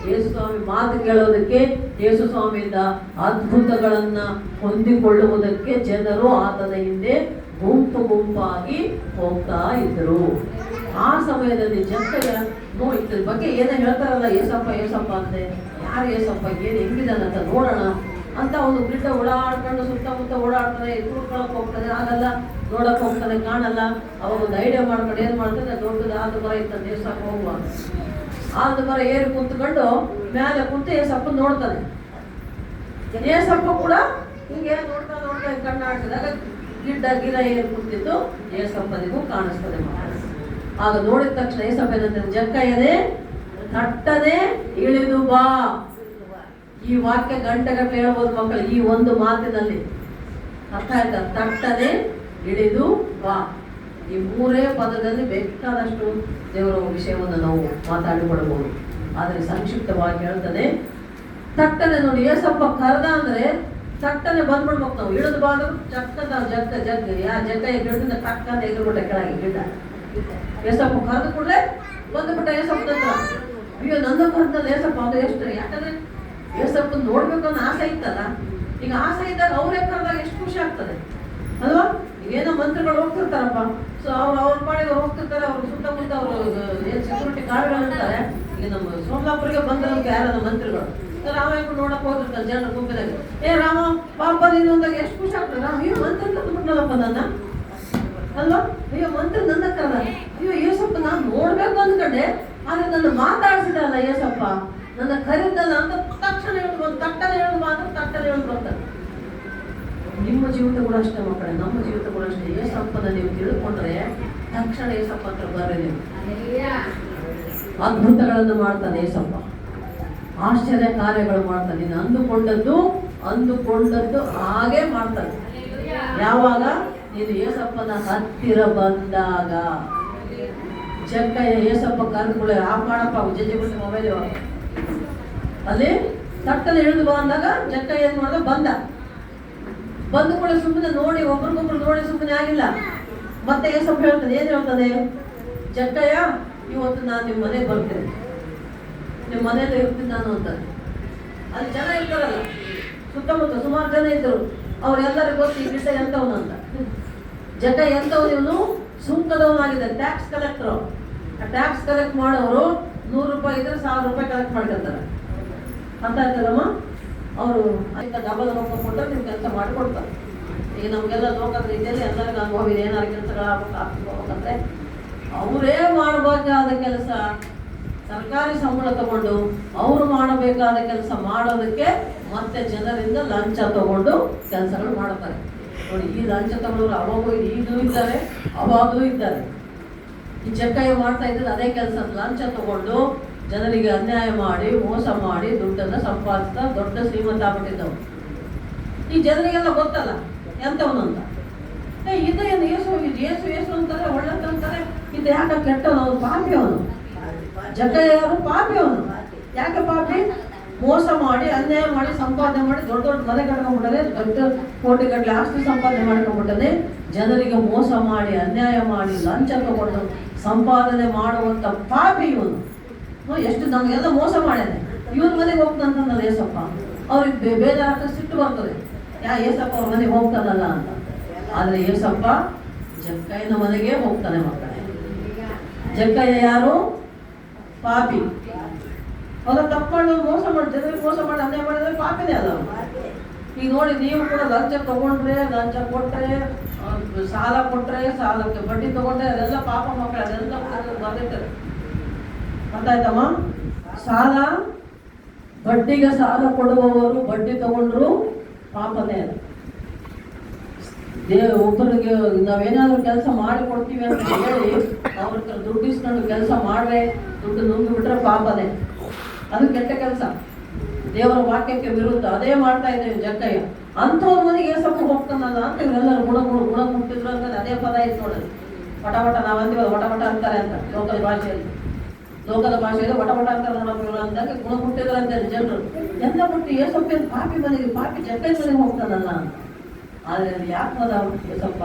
ಯೇಸು ಸ್ವಾಮಿ ಮಾತು ಕೇಳೋದಕ್ಕೆ, ಯೇಸು ಸ್ವಾಮಿಯಿಂದ ಅದ್ಭುತಗಳನ್ನ ಹೊಂದಿಕೊಳ್ಳುವುದಕ್ಕೆ ಜನರು ಆತನ ಹಿಂದೆ ಗುಂಪು ಗುಂಪಾಗಿ ಹೋಗ್ತಾ ಇದ್ರು. ಆ ಸಮಯದಲ್ಲಿ ಜಕ್ಕಯ್ಯ ಇದ್ರ ಬಗ್ಗೆ ಏನೋ ಹೇಳ್ತಾರಲ್ಲ, ಏಸಪ್ಪ ಏಸಪ್ಪ ಅಂತೆ, ಯಾರು ಏಸಪ್ಪ, ಏನು ಹೆಂಗಿದಾನಂತ ನೋಡೋಣ ಅಂತ ಒಂದು ಗಿಡ್ಡ ಓಡಾಡ್ಕೊಂಡು ಸುತ್ತಮುತ್ತ ಓಡಾಡ್ತಾನೆ, ಕೂಡ್ಕೊಳಕ್ ಹೋಗ್ತಾನೆ, ಅದೆಲ್ಲ ನೋಡಕ್ ಹೋಗ್ತಾನೆ, ಕಾಣಲ್ಲ. ಅವಾಗ ಒಂದು ಐಡಿಯಾ ಮಾಡ್ಕೊಂಡು ಏನ್ ಮಾಡ್ತಾನೆ, ದೊಡ್ಡದು ಆದ ಮರ ಇರ್ತದೆ ಏಸಪ್ಪ ಹೋಗುವ, ಆದ ಮರ ಏರಿ ಕುಂತ್ಕೊಂಡು ಮೇಲೆ ಕುಂತು ಏಸಪ್ಪ ನೋಡ್ತಾನೆ. ಏಸಪ್ಪ ಕೂಡ ಹಿಂಗೆ ನೋಡ್ತಾ ನೋಡ್ತಾ ಕಣ್ಣಾಡ್ಸಿದಾಗ ಗಿಡ್ಡ ಗಿರ ಏರಿ ಕುಂತಿದ್ದು ಏಸಪ್ಪನಿಗೂ ಕಾಣಿಸ್ತದೆ. ಆಗ ನೋಡಿದ ತಕ್ಷಣ ಏಸಪ್ಪ ಏನಂತಾರೆ, ಜಕ್ಕಯ್ಯನೇ ತಟ್ಟನೆ ಇಳಿದು ಬಾ. ಈ ವಾಕ್ಯ ಗಂಟೆಗಟ್ಟಲೆ ಹೇಳ್ಬೋದು ಮಕ್ಕಳು, ಈ ಒಂದು ಮಾತಿನಲ್ಲಿ ಅರ್ಥ ಆಯ್ತಾ? ತಟ್ಟನೆ ಇಳಿದು ಬಾ. ಈ ಮೂರೇ ಪದದಲ್ಲಿ ಬೇಕಾದಷ್ಟು ದೇವರ ವಿಷಯವನ್ನು ನಾವು ಮಾತಾಡಿಕೊಳ್ಬಹುದು. ಆದರೆ ಸಂಕ್ಷಿಪ್ತವಾಗಿ ಹೇಳ್ತಾನೆ, ತಟ್ಟನೆ ನೋಡಿ, ಏಸಪ್ಪ ಕರೆದ ಅಂದ್ರೆ ತಟ್ಟನೆ ಬಂದ್ಬಿಡ್ಬೇಕು. ನಾವು ಇಳಿದು ಬಾ ಅಂದ್ರೆ ಜಕ್ಕದ ಜಕ್ಕ ಗಿಡದಿಂದ ಟಕ್ಕಂತ ಎದುರುಬಿಟ್ಟ ಕೆಳಗೆ ಗಿಡ್ಡ. ಏಸಪ್ಪ ಕರೆದು ಕೂಡಲೇ ಬಂದ್ಬಿಟ್ಟ ಏಸಪ್ಪನ ಹತ್ರ. ಅಯ್ಯೋ ನನ್ನ ಕರೆದಲ್ಲಿ ಏಸಪ್ಪ ಅದು ಎಷ್ಟು, ಯಾಕಂದ್ರೆ ಏಸಪ್ಪನ ನೋಡ್ಬೇಕು ಅನ್ನೋ ಆಸೆ ಇತ್ತಲ್ಲ. ಈಗ ಆಸೆ ಇದ್ದಾಗ ಅವರೇ ಕರೆದಾಗ ಎಷ್ಟು ಖುಷಿ ಆಗ್ತದೆ ಅಲ್ವಾ? ಏನೋ ಮಂತ್ರಿಗಳು ಹೋಗ್ತಿರ್ತಾರಪ್ಪ, ಸೊ ಅವ್ರ ಪಾಡಿಗೆ ಹೋಗ್ತಿರ್ತಾರೆ, ಅವ್ರ ಸುತ್ತಮುತ್ತ ಅವರು ಏನು ಸೆಕ್ಯೂರಿಟಿ ಗಾರ್ಡ್ಗಳು ಇರ್ತಾರೆ. ಈಗ ನಮ್ಮ ಸೋಮಲಾಪುರಿಗೆ ಬಂದಿರೋಕೆ ಯಾರ ಮಂತ್ರಿಗಳು ರಾಮ ನೋಡಕ್ ಹೋಗಿರ್ತಾರೆ ಜನರ ಗುಂಪಿನಾಗ, ಏ ರಾಮ ಪಾಪ ನೀನು ಅಂದಾಗ ಎಷ್ಟು ಖುಷಿ ಆಗ್ತದೆ. ರಾಮ ಅಯ್ಯೋ ಮಂತ್ರಿ ಕರ್ದ್ಬಿಟ್ನಲ್ಲಪ್ಪ ನನ್ನ ಅಲ್ವಾ, ಅಯ್ಯೋ ಮಂತ್ರಿ ನನ್ನ ಕರೆದ, ಅಯ್ಯೋ ಏಸಪ್ಪ ನಾನು ನೋಡ್ಬೇಕು ಅಂದ್ಕೊಂಡೆ, ಆದ್ರೆ ನನ್ನ ಮಾತಾಡ್ಸಿದಲ್ಲ ಏಸಪ್ಪ, ನನ್ನ ಕರೀದಲ್ಲ ಅಂತ ತಕ್ಷಣ ಹೇಳ್ಬೋದು. ತಟ್ಟನೆ ಹೇಳುದು ಮಾತ್ರ ತಟ್ಟನೆ ಹೇಳುದು ಬರ್ತಾರೆ. ನಿಮ್ಮ ಜೀವಿತ ಕೂಡ ಅಷ್ಟೇ ಮಕ್ಕಳೇ, ನಮ್ಮ ಜೀವಿತ ಕೂಡ ಅಷ್ಟೇ. ಏಸಪ್ಪನ ನೀವು ತಿಳ್ಕೊಂಡ್ರೆ ತಕ್ಷಣ ಏಸಪ್ಪ ಹತ್ರ ಬರ್ರಿ. ನೀವು ಅದ್ಭುತಗಳನ್ನು ಮಾಡ್ತಾನೆ ಏಸಪ್ಪ, ಆಶ್ಚರ್ಯ ಕಾರ್ಯಗಳು ಮಾಡ್ತಾನೆ. ನೀನು ಅಂದುಕೊಂಡದ್ದು ಹಾಗೆ ಮಾಡ್ತಾನೆ. ಯಾವಾಗ ನೀನು ಏಸಪ್ಪನ ಹತ್ತಿರ ಬಂದಾಗ. ಜಕ್ಕಯ್ಯ ಏಸಪ್ಪ ಕರೆದುಕೊಳ್ಳೆ ಆಫ್ ಮಾಡಪ್ಪ, ಜಜ್ಜಿ ಬಿಟ್ಟು ಮೊಬೈಲ್ ಅಲ್ಲಿ ತಟ್ಟನೆ ಇಳಿದು ಬಾ ಅಂದಾಗ ಜಕ್ಕಯ್ಯ ಏನ್ ಮಾಡ್ದ, ಬಂದು ಕೂಡ ಸುಮ್ಮನೆ ನೋಡಿ ಒಬ್ರಿಗೊಬ್ರು ನೋಡಿ ಸುಮ್ಮನೆ ಆಗಿಲ್ಲ. ಮತ್ತೆ ಏಸಪ್ಪ ಹೇಳ್ತಾನೆ, ಏನ್ ಹೇಳ್ತಾನೆ, ಜಕ್ಕಯ್ಯ ಇವತ್ತು ನಾನು ನಿಮ್ಮ ಮನೆಗೆ ಬರ್ತೇನೆ, ನಿಮ್ಮ ಮನೆಯಲ್ಲಿ ಇರ್ತೀನಿ ನಾನು ಅಂತಾನೆ. ಅಲ್ಲಿ ಜನ ಇರ್ತಾರಲ್ಲ ಸುತ್ತಮುತ್ತ ಸುಮಾರು ಜನ ಇದ್ದರು, ಅವ್ರೆಲ್ಲರಿಗೂ ಗೊತ್ತು ಈ ಗಿಡ್ಡ ಎಂತವನು ಅಂತ. ಜಕ್ಕಯ್ಯ ಎಂತವನು, ಇವನು ಸುಂಕದವನಾಗಿದೆ, ಟ್ಯಾಕ್ಸ್ ಕಲೆಕ್ಟರ್. ಆ ಟ್ಯಾಕ್ಸ್ ಕಲೆಕ್ಟ್ ಮಾಡೋರು 100 ರೂಪಾಯಿ ಇದ್ರೆ 1000 ರೂಪಾಯಿ ಕಲೆಕ್ಟ್ ಮಾಡ್ಕೊತಾರೆ ಅಂತ ಇರ್ತದಮ್ಮ. ಅವರು ಅದಕ್ಕೆ ಡಬಲ್ ರೊಕ್ಕ ಕೊಟ್ಟರೆ ನೀವು ಕೆಲಸ ಮಾಡಿಕೊಡ್ತಾರೆ. ಈಗ ನಮಗೆಲ್ಲ ಲೋಕದ ರೀತಿಯಲ್ಲಿ ಎಲ್ಲರಿಗೂ ಅನುಭವ ಇದೆ, ಏನಾದ್ರು ಕೆಲಸಗಳಾಗಬೇಕಂದ್ರೆ ಅವರೇ ಮಾಡಬೇಕಾದ ಕೆಲಸ ಸರ್ಕಾರಿ ಸಂಬಳ ತಗೊಂಡು ಅವರು ಮಾಡಬೇಕಾದ ಕೆಲಸ ಮಾಡೋದಕ್ಕೆ ಮತ್ತೆ ಜನರಿಂದ ಲಂಚ ತಗೊಂಡು ಕೆಲಸಗಳು ಮಾಡ್ತಾರೆ. ನೋಡಿ, ಈ ಲಂಚ ತಗೊಳ್ಳೋರು ಅವಾಗೂ ಈಗಲೂ ಇದ್ದಾರೆ, ಅವಾಗಲೂ ಇದ್ದಾರೆ. ಈ ಜಕ್ಕಯ್ಯ ಮಾಡ್ತಾ ಇದ್ದದ್ದು ಅದೇ ಕೆಲಸ. ಲಂಚ ತಗೊಂಡು ಜನರಿಗೆ ಅನ್ಯಾಯ ಮಾಡಿ ಮೋಸ ಮಾಡಿ ದುಡ್ಡನ್ನು ಸಂಪಾದಿಸ್ತಾ ದೊಡ್ಡ ಶ್ರೀಮಂತ ಆಗ್ಬಿಟ್ಟಿದ್ದವು. ಈ ಜನರಿಗೆಲ್ಲ ಗೊತ್ತಲ್ಲ ಎಂತವನಂತ. ಇದು ಏನು ಏಸು ಅಂತಾರೆ, ಒಳ್ಳೆತ ಅಂತಾರೆ, ಇದು ಯಾಕೆ ಕೆಟ್ಟವನು, ಅವನು ಪಾಪಿ. ಅವನು ಜಕ್ಕಯ್ಯ ಯಾರು? ಪಾಪಿ. ಅವನು ಯಾಕೆ ಪಾಪಿ? ಮೋಸ ಮಾಡಿ ಅನ್ಯಾಯ ಮಾಡಿ ಸಂಪಾದನೆ ಮಾಡಿ ದೊಡ್ಡ ದೊಡ್ಡ ಮನೆ ಕಟ್ಕೊಂಡ್ಬಿಟ್ಟನೆ, ದೊಡ್ಡ ಕೋಟಿಗಟ್ಟಲೆ ಆಸ್ತಿ ಸಂಪಾದನೆ ಮಾಡ್ಕೊಂಡ್ಬಿಟ್ಟನೆ. ಜನರಿಗೆ ಮೋಸ ಮಾಡಿ ಅನ್ಯಾಯ ಮಾಡಿ ಲಂಚ ತಗೊಂಡು ಸಂಪಾದನೆ ಮಾಡುವಂತ ಪಾಪಿ ಇವನು. ಎಷ್ಟು ನಮಗೆಲ್ಲ ಮೋಸ ಮಾಡ್ಯಾನೆ. ಇವನ್ ಮನೆಗೆ ಹೋಗ್ತಾನಲ್ಲ ಏಸಪ್ಪ, ಅವ್ರಿಗೆ ಬೇಜಾರಾಗ ಸಿಟ್ಟು ಬರ್ತದೆ, ಏಸಪ್ಪ ಅವ್ರ ಮನೆಗೆ ಹೋಗ್ತಾನಲ್ಲ ಅಂತ. ಆದ್ರೆ ಏಸಪ್ಪ ಜಕ್ಕಯ್ಯನ ಮನೆಗೆ ಹೋಗ್ತಾನೆ ಮಕ್ಕಳೇ. ಜಕ್ಕಯ್ಯ ಯಾರು? ಪಾಪಿ. ಅವ್ರ ತಪ್ಪಾಡು ಮೋಸ ಮಾಡಿ ಜನರಿಗೆ ಮೋಸ ಮಾಡಿ ಅನ್ಯಾಯ ಮಾಡಿದ್ರೆ ಪಾಪಿನೇ ಅಲ್ಲ. ಈಗ ನೋಡಿ, ನೀವು ಕೂಡ ಲಂಚ ತಗೊಂಡ್ರೆ, ಲಂಚ ಕೊಟ್ರೆ, ಸಾಲ ಕೊಟ್ರೆ, ಸಾಲಕ್ಕೆ ಬಡ್ಡಿ ತಗೊಂಡ್ರೆ ಅದೆಲ್ಲ ಪಾಪ ಮಕ್ಕಳು, ಅದೆಲ್ಲ ಬರ್ದಿರ್ತಾರೆ. ಅರ್ಥ ಆಯ್ತಮ್ಮ? ಸಾಲ ಬಡ್ಡಿಗೆ ಸಾಲ ಕೊಡುವವರು ಬಡ್ಡಿ ತಗೊಂಡ್ರು ಪಾಪನೇ ಅದು. ಒಬ್ಬರಿಗೆ ನಾವೇನಾದ್ರೂ ಕೆಲಸ ಮಾಡಿ ಕೊಡ್ತೀವಿ ಅಂತ ಹೇಳಿ ಅವ್ರ ದುಡ್ಡು ಇಸ್ಕೊಂಡು ಕೆಲಸ ಮಾಡ್ರೆ, ದುಡ್ಡು ನುಂಗಿ ಬಿಟ್ರೆ ಪಾಪನೇ, ಅದು ಕೆಟ್ಟ ಕೆಲಸ, ದೇವರ ವಾಕ್ಯಕ್ಕೆ ವಿರುದ್ಧ. ಅದೇ ಮಾಡ್ತಾ ಇದ್ದೇವೆ ಜಕ್ಕಯ್ಯ. ಅಂಥವ್ರ ಮನೆಗೆ ಏಸಪ್ಪ ಹೋಗ್ತಾನಲ್ಲ ಅಂತ ಇವರೆಲ್ಲರೂ ಗುಣ ಮುಟ್ಟಿದ್ರು ಅಂತ ಅದೇ ಪದ ಇತ್ತು ನೋಡೋದು. ವಟ ನಾವಂತೀವಲ್ಲ, ವಟ ಅಂತಾರೆ ಅಂತ ಲೋಕದ ಭಾಷೆಯಲ್ಲಿ ವಟ ಅಂತಾರೆ ನೋಡೋದು ಅಂದಾಗ ಗುಣ ಮುಟ್ಟಿದ್ರು ಅಂತಾರೆ ಜನರು. ಎಲ್ಲ ಬಿಟ್ಟು ಏಸಪ್ಪ ಪಾಪಿ ಮನೆಗೆ, ಪಾಪಿ ಜಕ್ಕಯ್ಯ ಮನೆಗೆ ಹೋಗ್ತಾನಲ್ಲ ಅಂತ. ಆದ್ರೆ ಅದು ಯಾಕೆ ಹೋದ ಏಸಪ್ಪ?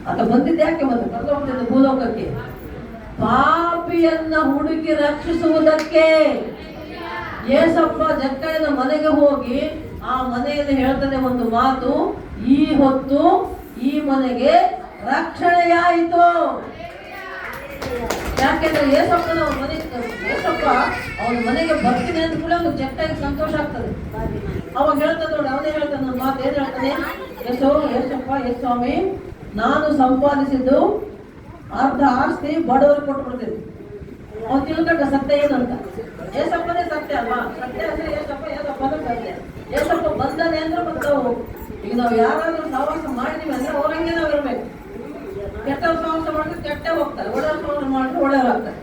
ಆತ ಬಂದಿದ್ದು ಯಾಕೆ? ಮತ್ತೆ ಪರಲೋಕದಿಂದ ಭೂಲೋಕಕ್ಕೆ ಪಾಪಿಯನ್ನ ಹುಡುಕಿ ರಕ್ಷಿಸುವುದಕ್ಕೆ. ಏಸಪ್ಪ ಜಕ್ಕಯ್ಯನ ಮನೆಗೆ ಹೋಗಿ ಆ ಮನೆಯಲ್ಲಿ ಹೇಳ್ತಾನೆ ಒಂದು ಮಾತು, ಈ ಹೊತ್ತು ಈ ಮನೆಗೆ ರಕ್ಷಣೆಯಾಯಿತು. ಯಾಕೆಂದ್ರೆ ಏಸಪ್ಪನ ಏಸಪ್ಪ ಅವನ ಮನೆಗೆ ಬರ್ತೀನಿ ಅಂತ ಕೂಡ ಅವ್ನು ಜಕ್ಕಯ್ಯಗೆ ಸಂತೋಷ ಆಗ್ತದೆ. ಅವಾಗ ಹೇಳ್ತಾನೆ ನೋಡಿ, ಅವನೇ ಹೇಳ್ತಾನೆ ನನ್ನ ಮಾತು, ಏನ್ ಹೇಳ್ತಾನೆ, ಏಸಪ್ಪ ಎಸ್ ಸ್ವಾಮಿ, ನಾನು ಸಂಪಾದಿಸಿದ್ದು ಅರ್ಧ ಆಸ್ತಿ ಬಡವರು ಕೊಟ್ಬಿಡ್ತೀನಿ. ಅವ್ನು ತಿಳ್ಕೊಂಡ ಸತ್ಯ ಏನಂತ, ಏಸಪ್ಪನೇ ಸತ್ಯ ಅಲ್ವಾ, ಸತ್ಯ ಅಂದ್ರೆ ಏಸಪ್ಪನೇ ಸತ್ಯ. ಏಸಪ್ಪ ಬಂದಾನೆ ಅಂದ್ರೆ ಬರ್ತಾವು. ಈಗ ನಾವು ಯಾರಾದ್ರೂ ಸಹವಾಸ ಮಾಡಿದೀವಿ ಅಂದ್ರೆ ಅವ್ರಂಗೆ ನಾವ್ ಇರ್ಬೇಕು. ಕೆಟ್ಟವ್ರ ಸಹವಾಸ ಮಾಡಿದ್ರೆ ಕೆಟ್ಟ ಹೋಗ್ತಾರೆ, ಒಳ್ಳೆಯ ಸಹವಾಸ ಮಾಡಿದ್ರೆ ಒಳ್ಳೆಯವ್ರಾಗ್ತಾರೆ.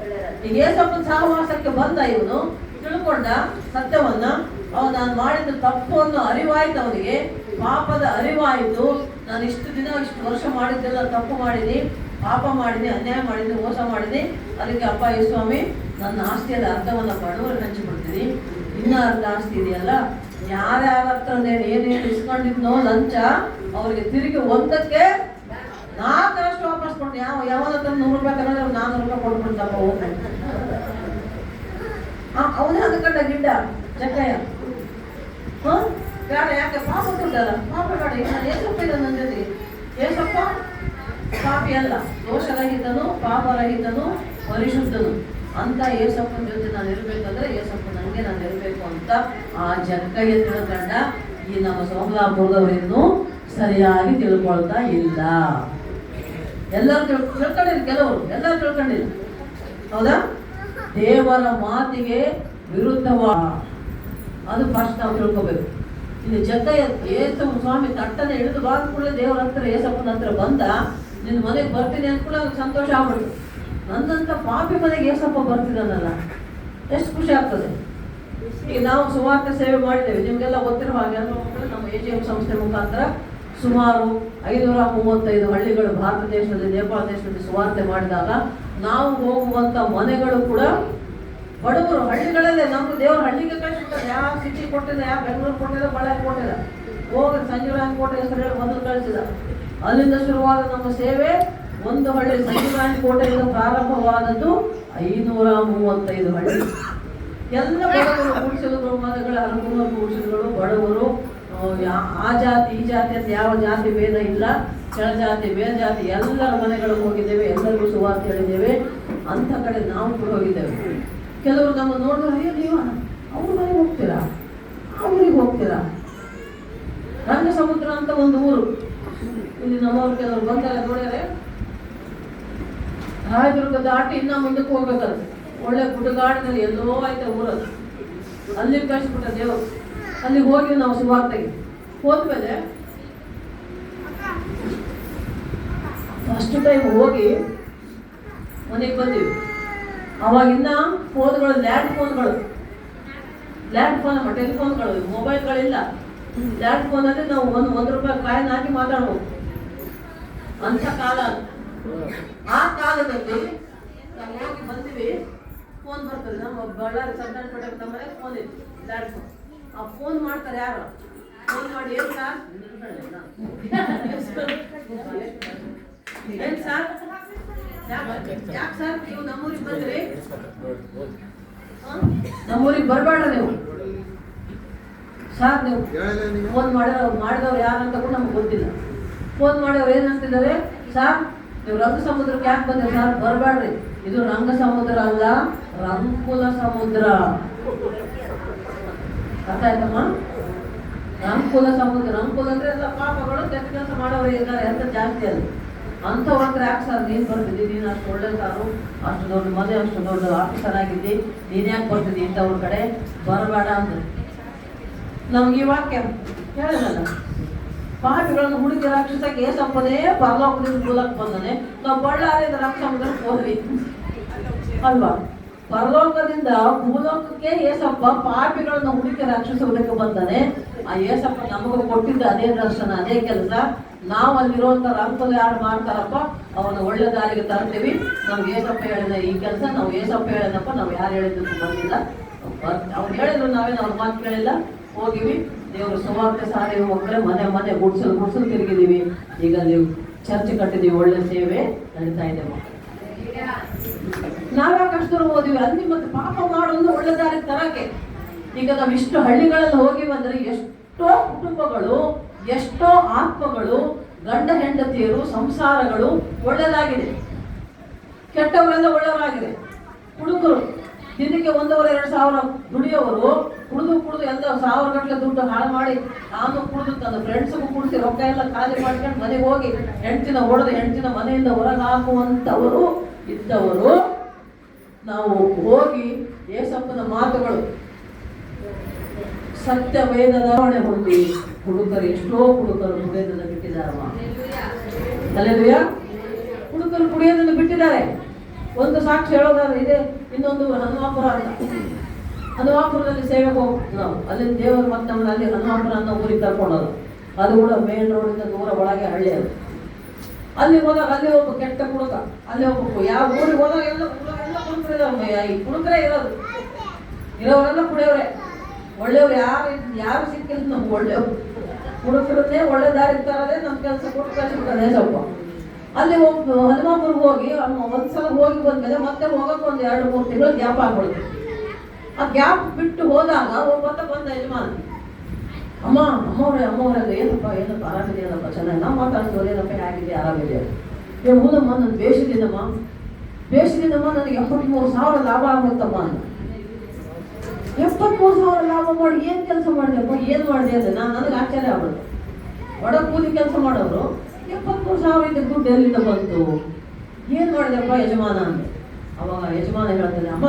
ಈಗ ಏಸಪ್ಪನ ಸಹವಾಸಕ್ಕೆ ಬಂದ ಇವನು, ತಿಳ್ಕೊಂಡ ಸತ್ಯವನ್ನ, ನಾನು ಮಾಡಿದ ತಪ್ಪು ಅನ್ನೋ ಅರಿವಾಯ್ತು ಅವನಿಗೆ, ಪಾಪದ ಅರಿವಾಯಿತು. ನಾನು ಇಷ್ಟು ವರ್ಷ ಮಾಡಿದ್ದೆಲ್ಲ ತಪ್ಪು ಮಾಡಿನಿ, ಪಾಪ ಮಾಡಿದೆ, ಅನ್ಯಾಯ ಮಾಡಿದೆ, ಮೋಸ ಮಾಡಿದೆ. ಅದಕ್ಕೆ ಅಪ್ಪ ಯೇಸು ಸ್ವಾಮಿ, ನನ್ನ ಆಸ್ತಿಯಲ್ಲಿ ಅರ್ಧವನ್ನ ಬಡವರಿಗೆ ಹಂಚಿಬಿಡ್ತೀನಿ, ಇನ್ನ ಅರ್ಧ ಆಸ್ತಿ ಇದೆಯಲ್ಲ, ಯಾರ್ಯಾರ ಹತ್ರ ಏನೇನು ಇಸ್ಕೊಂಡಿದ್ನೋ ಲಂಚ, ಅವ್ರಿಗೆ ತಿರುಗಿ ಒಂದಕ್ಕೆ 4ರಷ್ಟು ವಾಪಸ್ ಕೊಟ್ಟು, ಯಾವನ ಹತ್ರ 100 ರೂಪಾಯಿ ತಗೊಂಡ್ರೆ 400 ರೂಪಾಯಿ ಕೊಟ್ಬಿಡ್ತಪ್ಪ ಹೋಗ್ಬೇಕು. ಅವನೇ ಅಂದ್ಕೊಂಡ ಗಿಡ್ಡ ಜಕ್ಕಯ್ಯ. ಬೇಡ, ಯಾಕೆ ಪಾಪ ಕೊಟ್ಟಲ್ಲ, ಪಾಪ ಬೇಡ, ನಾನು ಏಸಪ್ಪ ಇಲ್ಲ ನನ್ನ ಜೊತೆಗೆ. ಏಸಪ್ಪ ಪಾಪಿ ಅಲ್ಲ, ದೋಷರಹಿತನು, ಪಾಪರಹಿತನು, ಪರಿಶುದ್ಧನು ಅಂತ ಏಸಪ್ಪನ ಜೊತೆ ನಾನು ಇರ್ಬೇಕಂದ್ರೆ ಏಸಪ್ಪ ನಂಗೆ ನಾನು ಇರ್ಬೇಕು ಅಂತ ಆ ಜಕ್ಕಯ್ಯ ತಿಳ್ಕೊಂಡ. ಈ ನಮ್ಮ ಸೋಮಲಾಪುರದವರಿನ್ನೂ ಸರಿಯಾಗಿ ತಿಳ್ಕೊಳ್ತಾ ಇಲ್ಲ. ಎಲ್ಲರೂ ತಿಳ್ಕೊಂಡಿಲ್ಲ, ಕೆಲವರು ಎಲ್ಲರೂ ತಿಳ್ಕೊಂಡಿಲ್ಲ, ಹೌದಾ? ದೇವರ ಮಾತಿಗೆ ವಿರುದ್ಧವಾ, ಅದು ಫಸ್ಟ್ ನಾವು ತಿಳ್ಕೋಬೇಕು. ಇಲ್ಲಿ ಜಕ್ಕಯ್ಯ ಏಸು ಸ್ವಾಮಿ ತಟ್ಟನೆ ಇಳಿದು ಬಾದ ಕೂಡಲೇ ದೇವರ ಹತ್ರ ಏಸಪ್ಪನ ಹತ್ರ ಬಂದ, ನಿನ್ನ ಮನೆಗೆ ಬರ್ತೀನಿ ಅಂತ ಕೂಡ ಅವ್ರಿಗೆ ಸಂತೋಷ ಆಗ್ಬಿಡ್ತು. ನನ್ನಂತ ಪಾಪಿ ಮನೆಗೆ ಏಸಪ್ಪ ಬರ್ತಿದ್ದಾನಲ್ಲ, ಎಷ್ಟು ಖುಷಿ ಆಗ್ತದೆ. ಈಗ ನಾವು ಸುವಾರ್ತೆ ಸೇವೆ ಮಾಡಿದ್ದೇವೆ, ನಿಮಗೆಲ್ಲ ಗೊತ್ತಿರುವ ಹಾಗೆ ನಮ್ಮ AGM ಸಂಸ್ಥೆ ಮುಖಾಂತರ ಸುಮಾರು 535 ಹಳ್ಳಿಗಳು ಭಾರತ ದೇಶದಲ್ಲಿ, ನೇಪಾಳ ದೇಶದಲ್ಲಿ ಸುವಾರ್ತೆ ಮಾಡಿದಾಗ ನಾವು ಹೋಗುವಂತ ಮನೆಗಳು ಕೂಡ ಬಡವರು, ಹಳ್ಳಿಗಳಲ್ಲೇ. ನಮ್ಗೆ ದೇವರು ಹಳ್ಳಿಗೆ ಕಳಿಸ್ಬಿಟ್ಟಾರೆ, ಯಾವ ಸಿಟಿ ಕೊಟ್ಟಿಲ್ಲ, ಯಾವ ಬೆಂಗಳೂರು ಕೊಟ್ಟಿಲ್ಲ, ಬಳ್ಳಾರಿ ಕೊಟ್ಟಿಲ್ಲ, ಹೋಗಿ ಸಂಜೀವರಾಯನ ಕೋಟೆ ಹೆಸರು ಹೇಳಿ ಮೊದಲು ಕಳಿಸಿದ. ಅಲ್ಲಿಂದ ಶುರುವಾದ ನಮ್ಮ ಸೇವೆ ಒಂದು ಹಳ್ಳಿ, ಸಂಜೀವರಾಯನ ಕೋಟೆಯಿಂದ ಪ್ರಾರಂಭವಾದದ್ದು 535 ಹಳ್ಳಿ. ಎಲ್ಲ ಬಡವರು, ಗುಡಿಸಲುಗಳು, ಮನೆಗಳ ಹಲವು ಗುಡಿಸಲುಗಳು, ಬಡವರು, ಆ ಜಾತಿ ಈ ಜಾತಿ ಅಂತ ಯಾವ ಜಾತಿ ಭೇದ ಇಲ್ಲ, ಕೆಳಜಾತಿ ಮೇಲ್ಜಾತಿ ಎಲ್ಲರ ಮನೆಗಳಿಗೆ ಹೋಗಿದ್ದೇವೆ, ಎಲ್ಲರಿಗೂ ಸುವಾರ್ತೆ ಹೇಳಿದ್ದೇವೆ. ಅಂಥ ಕಡೆ ನಾವು ಕೂಡ ಹೋಗಿದ್ದೇವೆ. ಕೆಲವರು ನಮ್ಮ ನೋಡಿದ್ರೆ, ನೀವು ಅವ್ರ ಮನೆಗೆ ಹೋಗ್ತೀರಾ, ಆ ಊರಿಗೆ ಹೋಗ್ತೀರಾ. ರಂಗ ಸಮುದ್ರ ಅಂತ ಒಂದು ಊರು, ಇಲ್ಲಿ ನಮ್ಮವ್ರು ಕೆಲವರು ಬಂದಾಗ ನೋಡ್ಯಾರೆ, ರಾಯದುರ್ಗ ದಾಟಿ ಇನ್ನ ಮುಂದಕ್ಕೆ ಹೋಗ್ಬೇಕಂತೆ. ಒಳ್ಳೆ ಗುಡ್ಡಗಾಡಿನಲ್ಲಿ ಎಲ್ಲೋ ಆಯ್ತಾ ಊರದು, ಅಲ್ಲಿಗೆ ಕಳಿಸ್ಬಿಟ್ಟ ದೇವರು. ಅಲ್ಲಿಗೆ ಹೋಗಿ ನಾವು ಸುವಾರ್ತೆಗೆ ಹೋದ್ಮೇಲೆ ಫಸ್ಟ್ ಟೈಮ್ ಹೋಗಿ ಮನೆಗೆ ಬಂದೀವಿ. ಅವಾಗಿನ್ನ ಫೋನ್ಗಳು ಲ್ಯಾಂಡ್ ಫೋನ್, ಟೆಲಿಫೋನ್ಗಳು, ಮೊಬೈಲ್ಗಳಿಲ್ಲ. ಲ್ಯಾಂಡ್ ಫೋನಲ್ಲಿ ನಾವು ಒಂದು ರೂಪಾಯಿ ಕಾಯಿನ್ ಹಾಕಿ ಮಾತಾಡ್ಬೋದು ಅಂತ ಕಾಲ. ಆ ಕಾಲದಲ್ಲಿ ನಾವು ಹೋಗಿ ಬಂದಿವಿ, ಫೋನ್ ಬರ್ತದೆ. ನಮ್ಮ ಬಳ್ಳಾರಿ ಸಬ್ಜೆಕ್ಟ್ ಪಡೆಯಕ್ಕೆ ನಮ್ಮ ಮನೆಗೆ ಫೋನ್ ಇದೆ, ಲ್ಯಾಂಡ್ ಫೋನ್. ಆ ಫೋನ್ ಮಾಡ್ತಾರೆ ಯಾರು, ಫೋನ್ ಮಾಡಿ ಏನು ಸರ್, ಏನು ಸರ್, ಯಾಕೆ ಸರ್ ನೀವು ನಮ್ಮೂರಿಗೆ ಬಂದ್ರಿ, ನಮ್ಮೂರಿಗೆ ಬರಬೇಡ ನೀವು ಸರ್. ನೀವು ಫೋನ್ ಮಾಡಿದವ್ರು ಯಾರಂತ ಕೂಡ ನಮ್ಗೆ ಗೊತ್ತಿಲ್ಲ. ಫೋನ್ ಮಾಡಿದವ್ರು ಏನಂತಿದ್ದಾರೆ, ಸರ್ ನೀವು ರಂಗ ಸಮುದ್ರಕ್ಕೆ ಯಾಕೆ ಬಂದ್ರಿ ಸರ್, ಬರಬೇಡ್ರಿ, ಇದು ರಂಗ ಸಮುದ್ರ ಅಲ್ಲ, ರಂಕುಲ ಸಮುದ್ರ. ಅರ್ಥ ಆಯ್ತಮ್ಮ? ರಂಕುಲ ಸಮುದ್ರ, ರಂಕುಲ ಅಂದ್ರೆ ಎಲ್ಲ ಪಾಪಗಳು, ಕೆಟ್ಟ ಕೆಲಸ ಮಾಡೋರು ಇದ್ದಾರೆ ಅಂತ ಜಾಸ್ತಿ ಅಲ್ಲ. ಅಂಥವ್ರ ಹತ್ರ ಯಾಕೆ ಸರ್ ನೀನು ಬರ್ತಿದ್ದಿ, ನೀನು ಅಷ್ಟು ಒಳ್ಳೆ ಸಾರು, ಅಷ್ಟು ದೊಡ್ಡ ಮದುವೆ, ಅಷ್ಟು ದೊಡ್ಡ ಆಫೀಸರ್ ಆಗಿದ್ದಿ, ನೀನು ಯಾಕೆ ಬರ್ತಿದ್ದಿ ಇಂಥವ್ರ ಕಡೆ, ಬರಬೇಡ ಅಂದ್ರೆ. ನಮ್ಗೆ ಈ ವಾಕ್ಯ ಹೇಳಿದಲ್ಲ, ಪಾಪಿಗಳನ್ನು ಹುಡುಕಿ ರಕ್ಷಿಸಕ್ಕೆ ಏಸಪ್ಪನೇ ಪರಲೋಕದಿಂದ ಮೂಲಕ್ಕೆ ಬಂದನೆ. ನಾವು ಬಳ್ಳಾರಿಯಿಂದ ರಕ್ಷ ಸಮುದ್ರಕ್ಕೆ ಹೋದ್ವಿ ಅಲ್ವಾ? ಪರಲೋಕದಿಂದ ಭೂಲೋಕಕ್ಕೆ ಏಸಪ್ಪ ಪಾಪಿಗಳನ್ನು ಹುಡುಕಿ ರಕ್ಷಿಸುವುದಕ್ಕೆ ಬಂದಾನೆ. ಆ ಏಸಪ್ಪ ನಮಗೂ ಕೊಟ್ಟಿದ್ದ ಅದೇ ದರ್ಶನ, ಅದೇ ಕೆಲಸ. ನಾವು ಅಲ್ಲಿರುವಂತ ರಂಕುಲ ಯಾರು ಮಾಡ್ತಾರಪ್ಪ, ಅವನ ಒಳ್ಳೆ ದಾರಿಗೆ ತರ್ತೀವಿ. ನಮ್ಗೆ ಏಸಪ್ಪ ಹೇಳಿದ ಈ ಕೆಲಸ, ನಾವು ಏಸಪ್ಪ ಹೇಳಿದಪ್ಪ, ನಾವು ಯಾರು ಹೇಳಿದ್ದಕ್ಕೂ ಬಂದಿಲ್ಲ. ಅವ್ರು ಹೇಳಿದ್ರು, ನಾವೇನು ಅವ್ರ ಮಾತು ಕೇಳಿಲ್ಲ, ಹೋಗಿವಿ. ದೇವರು ಸುವಾರ್ತೆ ಸಾರಿ ಹೋಗ್ರೆ ಮನೆ ಗುಡ್ಸಲು ತಿರುಗಿದೀವಿ. ಈಗ ನೀವು ಚರ್ಚ್ ಕಟ್ಟಿದೀವಿ, ಒಳ್ಳೆ ಸೇವೆ ನಡೀತಾ ಇದೆ. ನಾವ್ಯಾಕೆ ಅಷ್ಟು ದೂರ ಹೋದಿವಿ ಅಲ್ಲಿ? ಮತ್ತೆ ಪಾಪ ಮಾಡೋದು ಒಳ್ಳೆ ದಾರಿಗೆ ತರಕ್ಕೆ ಈಗ ನಾವು ಇಷ್ಟು ಹಳ್ಳಿಗಳಲ್ಲಿ ಹೋಗಿ ಬಂದರೆ ಎಷ್ಟೋ ಕುಟುಂಬಗಳು, ಎಷ್ಟೋ ಆತ್ಮಗಳು, ಗಂಡ ಹೆಂಡತಿಯರು, ಸಂಸಾರಗಳು ಒಳ್ಳೆಯದಾಗಿದೆ. ಕೆಟ್ಟವರೆಲ್ಲ ಒಳ್ಳೆಯವರಾಗಿದೆ. ಹುಡುಗರು ದಿನಕ್ಕೆ 1,500-2,000 ದುಡಿಯೋರು ಕುಡಿದು ಎಲ್ಲ 1,000 ಗಟ್ಟಲೆ ದುಡ್ಡು ಹಾಳು ಮಾಡಿ, ನಾನು ಕುಡಿದು ತನ್ನ ಫ್ರೆಂಡ್ಸ್ಗೂ ಕುಡಿಸಿ ರೊಕ್ಕ ಎಲ್ಲ ಖಾಲಿ ಮಾಡ್ಕೊಂಡು ಮನೆಗೆ ಹೋಗಿ ಹೆಂಡತಿನ ಮನೆಯಿಂದ ಹೊರಗೆ ಹಾಕುವಂಥವರು ಇದ್ದವರು. ನಾವು ಹೋಗಿ ಏಸಪ್ಪನ ಮಾತುಗಳು ಸತ್ಯ ವೇದದ ಹೊಂದಿ ಎಷ್ಟೋ ಹುಡುಗರು ಕುಡಿಯೋದನ್ನು ಬಿಟ್ಟಿದ್ದಾರಮ್ಮ. ಅಲ್ಲೇಲೂಯಾ. ಹುಡುಗರು ಕುಡಿಯೋದನ್ನು ಬಿಟ್ಟಿದ್ದಾರೆ. ಒಂದು ಸಾಕ್ಷಿ ಹೇಳೋದಾದ್ರೆ ಇದೆ. ಇನ್ನೊಂದು ಹನುಮಾಪುರ ಅಂತ, ಹನುಮಾಪುರದಲ್ಲಿ ಸೇವೆಗೆ ಹೋಗ್ತೀವಿ ನಾವು. ಅಲ್ಲಿ ದೇವರ ಮತ್ತೆ ನಮ್ಮನ್ನ ಅಲ್ಲಿ ಹನುಮಾಪುರ ಅನ್ನೋ ಊರಿಗೆ ಕರ್ಕೊಂಡೋದು. ಅದು ಕೂಡ ಮೇನ್ ರೋಡಿಂದ ದೂರ ಒಳಗೆ ಹಳ್ಳಿ ಅದು. ಅಲ್ಲಿ ಹೋದಾಗ ಅಲ್ಲಿ ಒಬ್ಬ ಕೆಟ್ಟ ಕುಡುಕ, ಅಲ್ಲಿ ಒಬ್ಬ ಯಾವ ಊರಿಗೆ ಹೋದಾಗ ಎಲ್ಲ ಕುಡುಕರಿದ್ದಾರೆ. ಈ ಕುಡುಕರೇ ಇರೋದು, ಇರೋರೆಲ್ಲ ಕುಡಿಯೋರೆ. ಒಳ್ಳೆಯವ್ರು ಯಾರು ಸಿಕ್ಕಿಲ್ಲ ನಮ್ಗೆ ಒಳ್ಳೆಯವ್ರು. ಕುಡುಕರನ್ನೇ ಒಳ್ಳೆ ದಾರಿ ತರದೇ ನಮ್ಮ ಕೆಲಸ ಕೊಟ್ಟು ಕಳಿಸ್ಬಿಟ್ಟದೆ ಸ್ವಲ್ಪ. ಅಲ್ಲಿ ಹನುಮಾಪುರ್ಗೆ ಹೋಗಿ ಒಂದ್ಸಲ ಹೋಗಿ ಬಂದ್ಮೇಲೆ ಮತ್ತೆ ಹೋಗಕ್ಕೆ 1-2-3 ತಿಂಗಳು ಗ್ಯಾಪ್ ಆಗ್ಬಿಡುತ್ತೆ. ಆ ಗ್ಯಾಪ್ ಬಿಟ್ಟು ಹೋದಾಗ ಬಂದ ಯಜಮಾನ, ಅಮ್ಮವ್ರೆ ಏನಪ್ಪ ಆರಾಮಿದೆಯಲ್ಲಪ್ಪ, ಚೆನ್ನಾಗಿ ನಾವು ಮಾತಾಡ್ತೀವಿ, ಏನಪ್ಪ ಹೇಗಿದೆ, ಆರಾಮಿದೆ. ಹೌದಮ್ಮ, ನಾನು ಬೇಷದಿದ್ದಮ್ಮ, ನನಗೆ 73,000 ಲಾಭ ಆಗುತ್ತಮ್ಮ ಅಂತ. 73,000 ಲಾಭ ಮಾಡಿ ಏನು ಕೆಲಸ ಮಾಡಿದೆಪ್ಪ, ಏನು ಮಾಡಿದೆ ಅಂದರೆ ನನಗೆ ಆಶ್ಚರ್ಯ ಆಗ್ಬಿಡುತ್ತೆ. ಒಡ ಕೂಲಿ ಕೆಲಸ ಮಾಡೋರು 73,000 ದುಡ್ಡು ಎಲ್ಲಿಂದ ಬಂತು, ಏನು ಮಾಡಿದೆಪ್ಪ ಯಜಮಾನ ಅಂದರೆ. ಅವಾಗ ಯಜಮಾನ ಹೇಳ್ತಾನೆ, ಅಮ್ಮ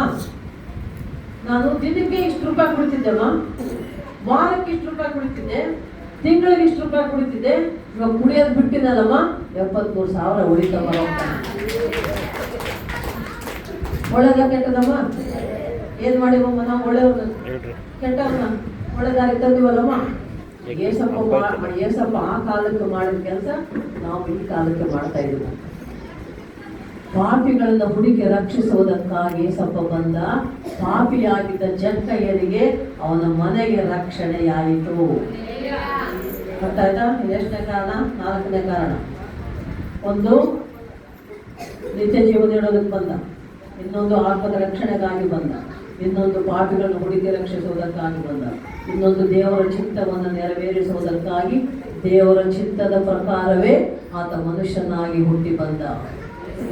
ನಾನು ದಿನಕ್ಕೆ ಇಷ್ಟು ರೂಪಾಯಿ ಕುಡಿತಿದ್ದೆಮ್ಮ, ವಾರಕ್ಕೆ ಇಷ್ಟು ರೂಪಾಯಿ ಕುಡಿತಿದ್ದೆ, ತಿಂಗಳಿಗೆ ಇಷ್ಟು ರೂಪಾಯಿ ಕುಡಿತಿದ್ದೆ, ಇವಾಗ ಕುಡಿಯೋದು ಬಿಟ್ಟಿದ್ದಲ್ಲಮ್ಮ, 73,000 ಉಳಿತಮ್ಮ. ಒಳ್ಳೆದ ಕೆಟ್ಟದಮ್ಮ, ಏನ್ ಮಾಡಿವಮ್ಮ ನಾವು ಒಳ್ಳೆಯವ್ರನ್ನ ಕೆಟ್ಟವ್ರನ್ನ ಒಳ್ಳೆ ದಾರಿ ತಂದಿವಲ್ಲಮ್ಮ. ಏಸಪ್ಪ ಆ ಕಾಲಕ್ಕೆ ಮಾಡಿದ ಕೆಲಸ ನಾವು ಈ ಕಾಲಕ್ಕೆ ಮಾಡ್ತಾ ಇದ್ದೀವಿ. ಪಾಪಿಗಳನ್ನ ಹುಡುಕಿ ರಕ್ಷಿಸುವುದಕ್ಕಾಗಿ ಏಸಪ್ಪ ಬಂದ. ಪಾಪಿಯಾಗಿದ್ದ ಜಕ್ಕಯ್ಯನಿಗೆ ಅವನ ಮನೆಗೆ ರಕ್ಷಣೆಯಾಯಿತು. ಗೊತ್ತಾಯ್ತಾ? ಎಷ್ಟನೇ ಕಾರಣ? 4ನೇ ಕಾರಣ. ಒಂದು ನಿತ್ಯ ಜೀವ ನೀಡೋದಕ್ಕೆ ಬಂದ, ಇನ್ನೊಂದು ಆತ್ಮದ ರಕ್ಷಣೆಗಾಗಿ ಬಂದ, ಇನ್ನೊಂದು ಪಾಪಿಗಳನ್ನು ಹುಡುಕಿ ರಕ್ಷಿಸುವುದಕ್ಕಾಗಿ ಬಂದ, ಇನ್ನೊಂದು ದೇವರ ಚಿತ್ತವನ್ನು ನೆರವೇರಿಸುವುದಕ್ಕಾಗಿ ದೇವರ ಚಿತ್ತದ ಪ್ರಕಾರವೇ ಆತ ಮನುಷ್ಯನಾಗಿ ಹುಟ್ಟಿ ಬಂದ.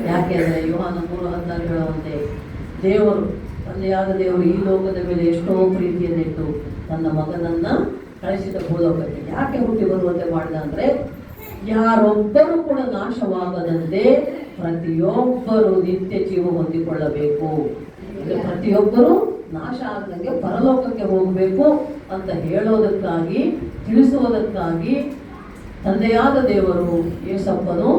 ಯಾಕೆಂದರೆ ಯೋಹಾನ 3:16 ಹೇಳುವಂತೆ ದೇವರು, ತಂದೆಯಾದ ದೇವರು ಈ ಲೋಕದ ಮೇಲೆ ಎಷ್ಟೋ ಪ್ರೀತಿಯನ್ನಿಟ್ಟು ತನ್ನ ಮಗನನ್ನ ಕಳಿಸಿದ ಭೂಲೋಕಕ್ಕೆ ಯಾಕೆ ಹುಟ್ಟಿ ಬರುವಂತೆ ಮಾಡಿದ ಅಂದರೆ, ಯಾರೊಬ್ಬರು ಕೂಡ ನಾಶವಾಗದಂತೆ ಪ್ರತಿಯೊಬ್ಬರು ನಿತ್ಯ ಜೀವ ಹೊಂದಿಕೊಳ್ಳಬೇಕು. ಪ್ರತಿಯೊಬ್ಬರು ನಾಶ ಆಗದಂಗೆ ಪರಲೋಕಕ್ಕೆ ಹೋಗಬೇಕು ಅಂತ ಹೇಳೋದಕ್ಕಾಗಿ, ತಿಳಿಸುವುದಕ್ಕಾಗಿ ತಂದೆಯಾದ ದೇವರು ಏಸಪ್ಪನು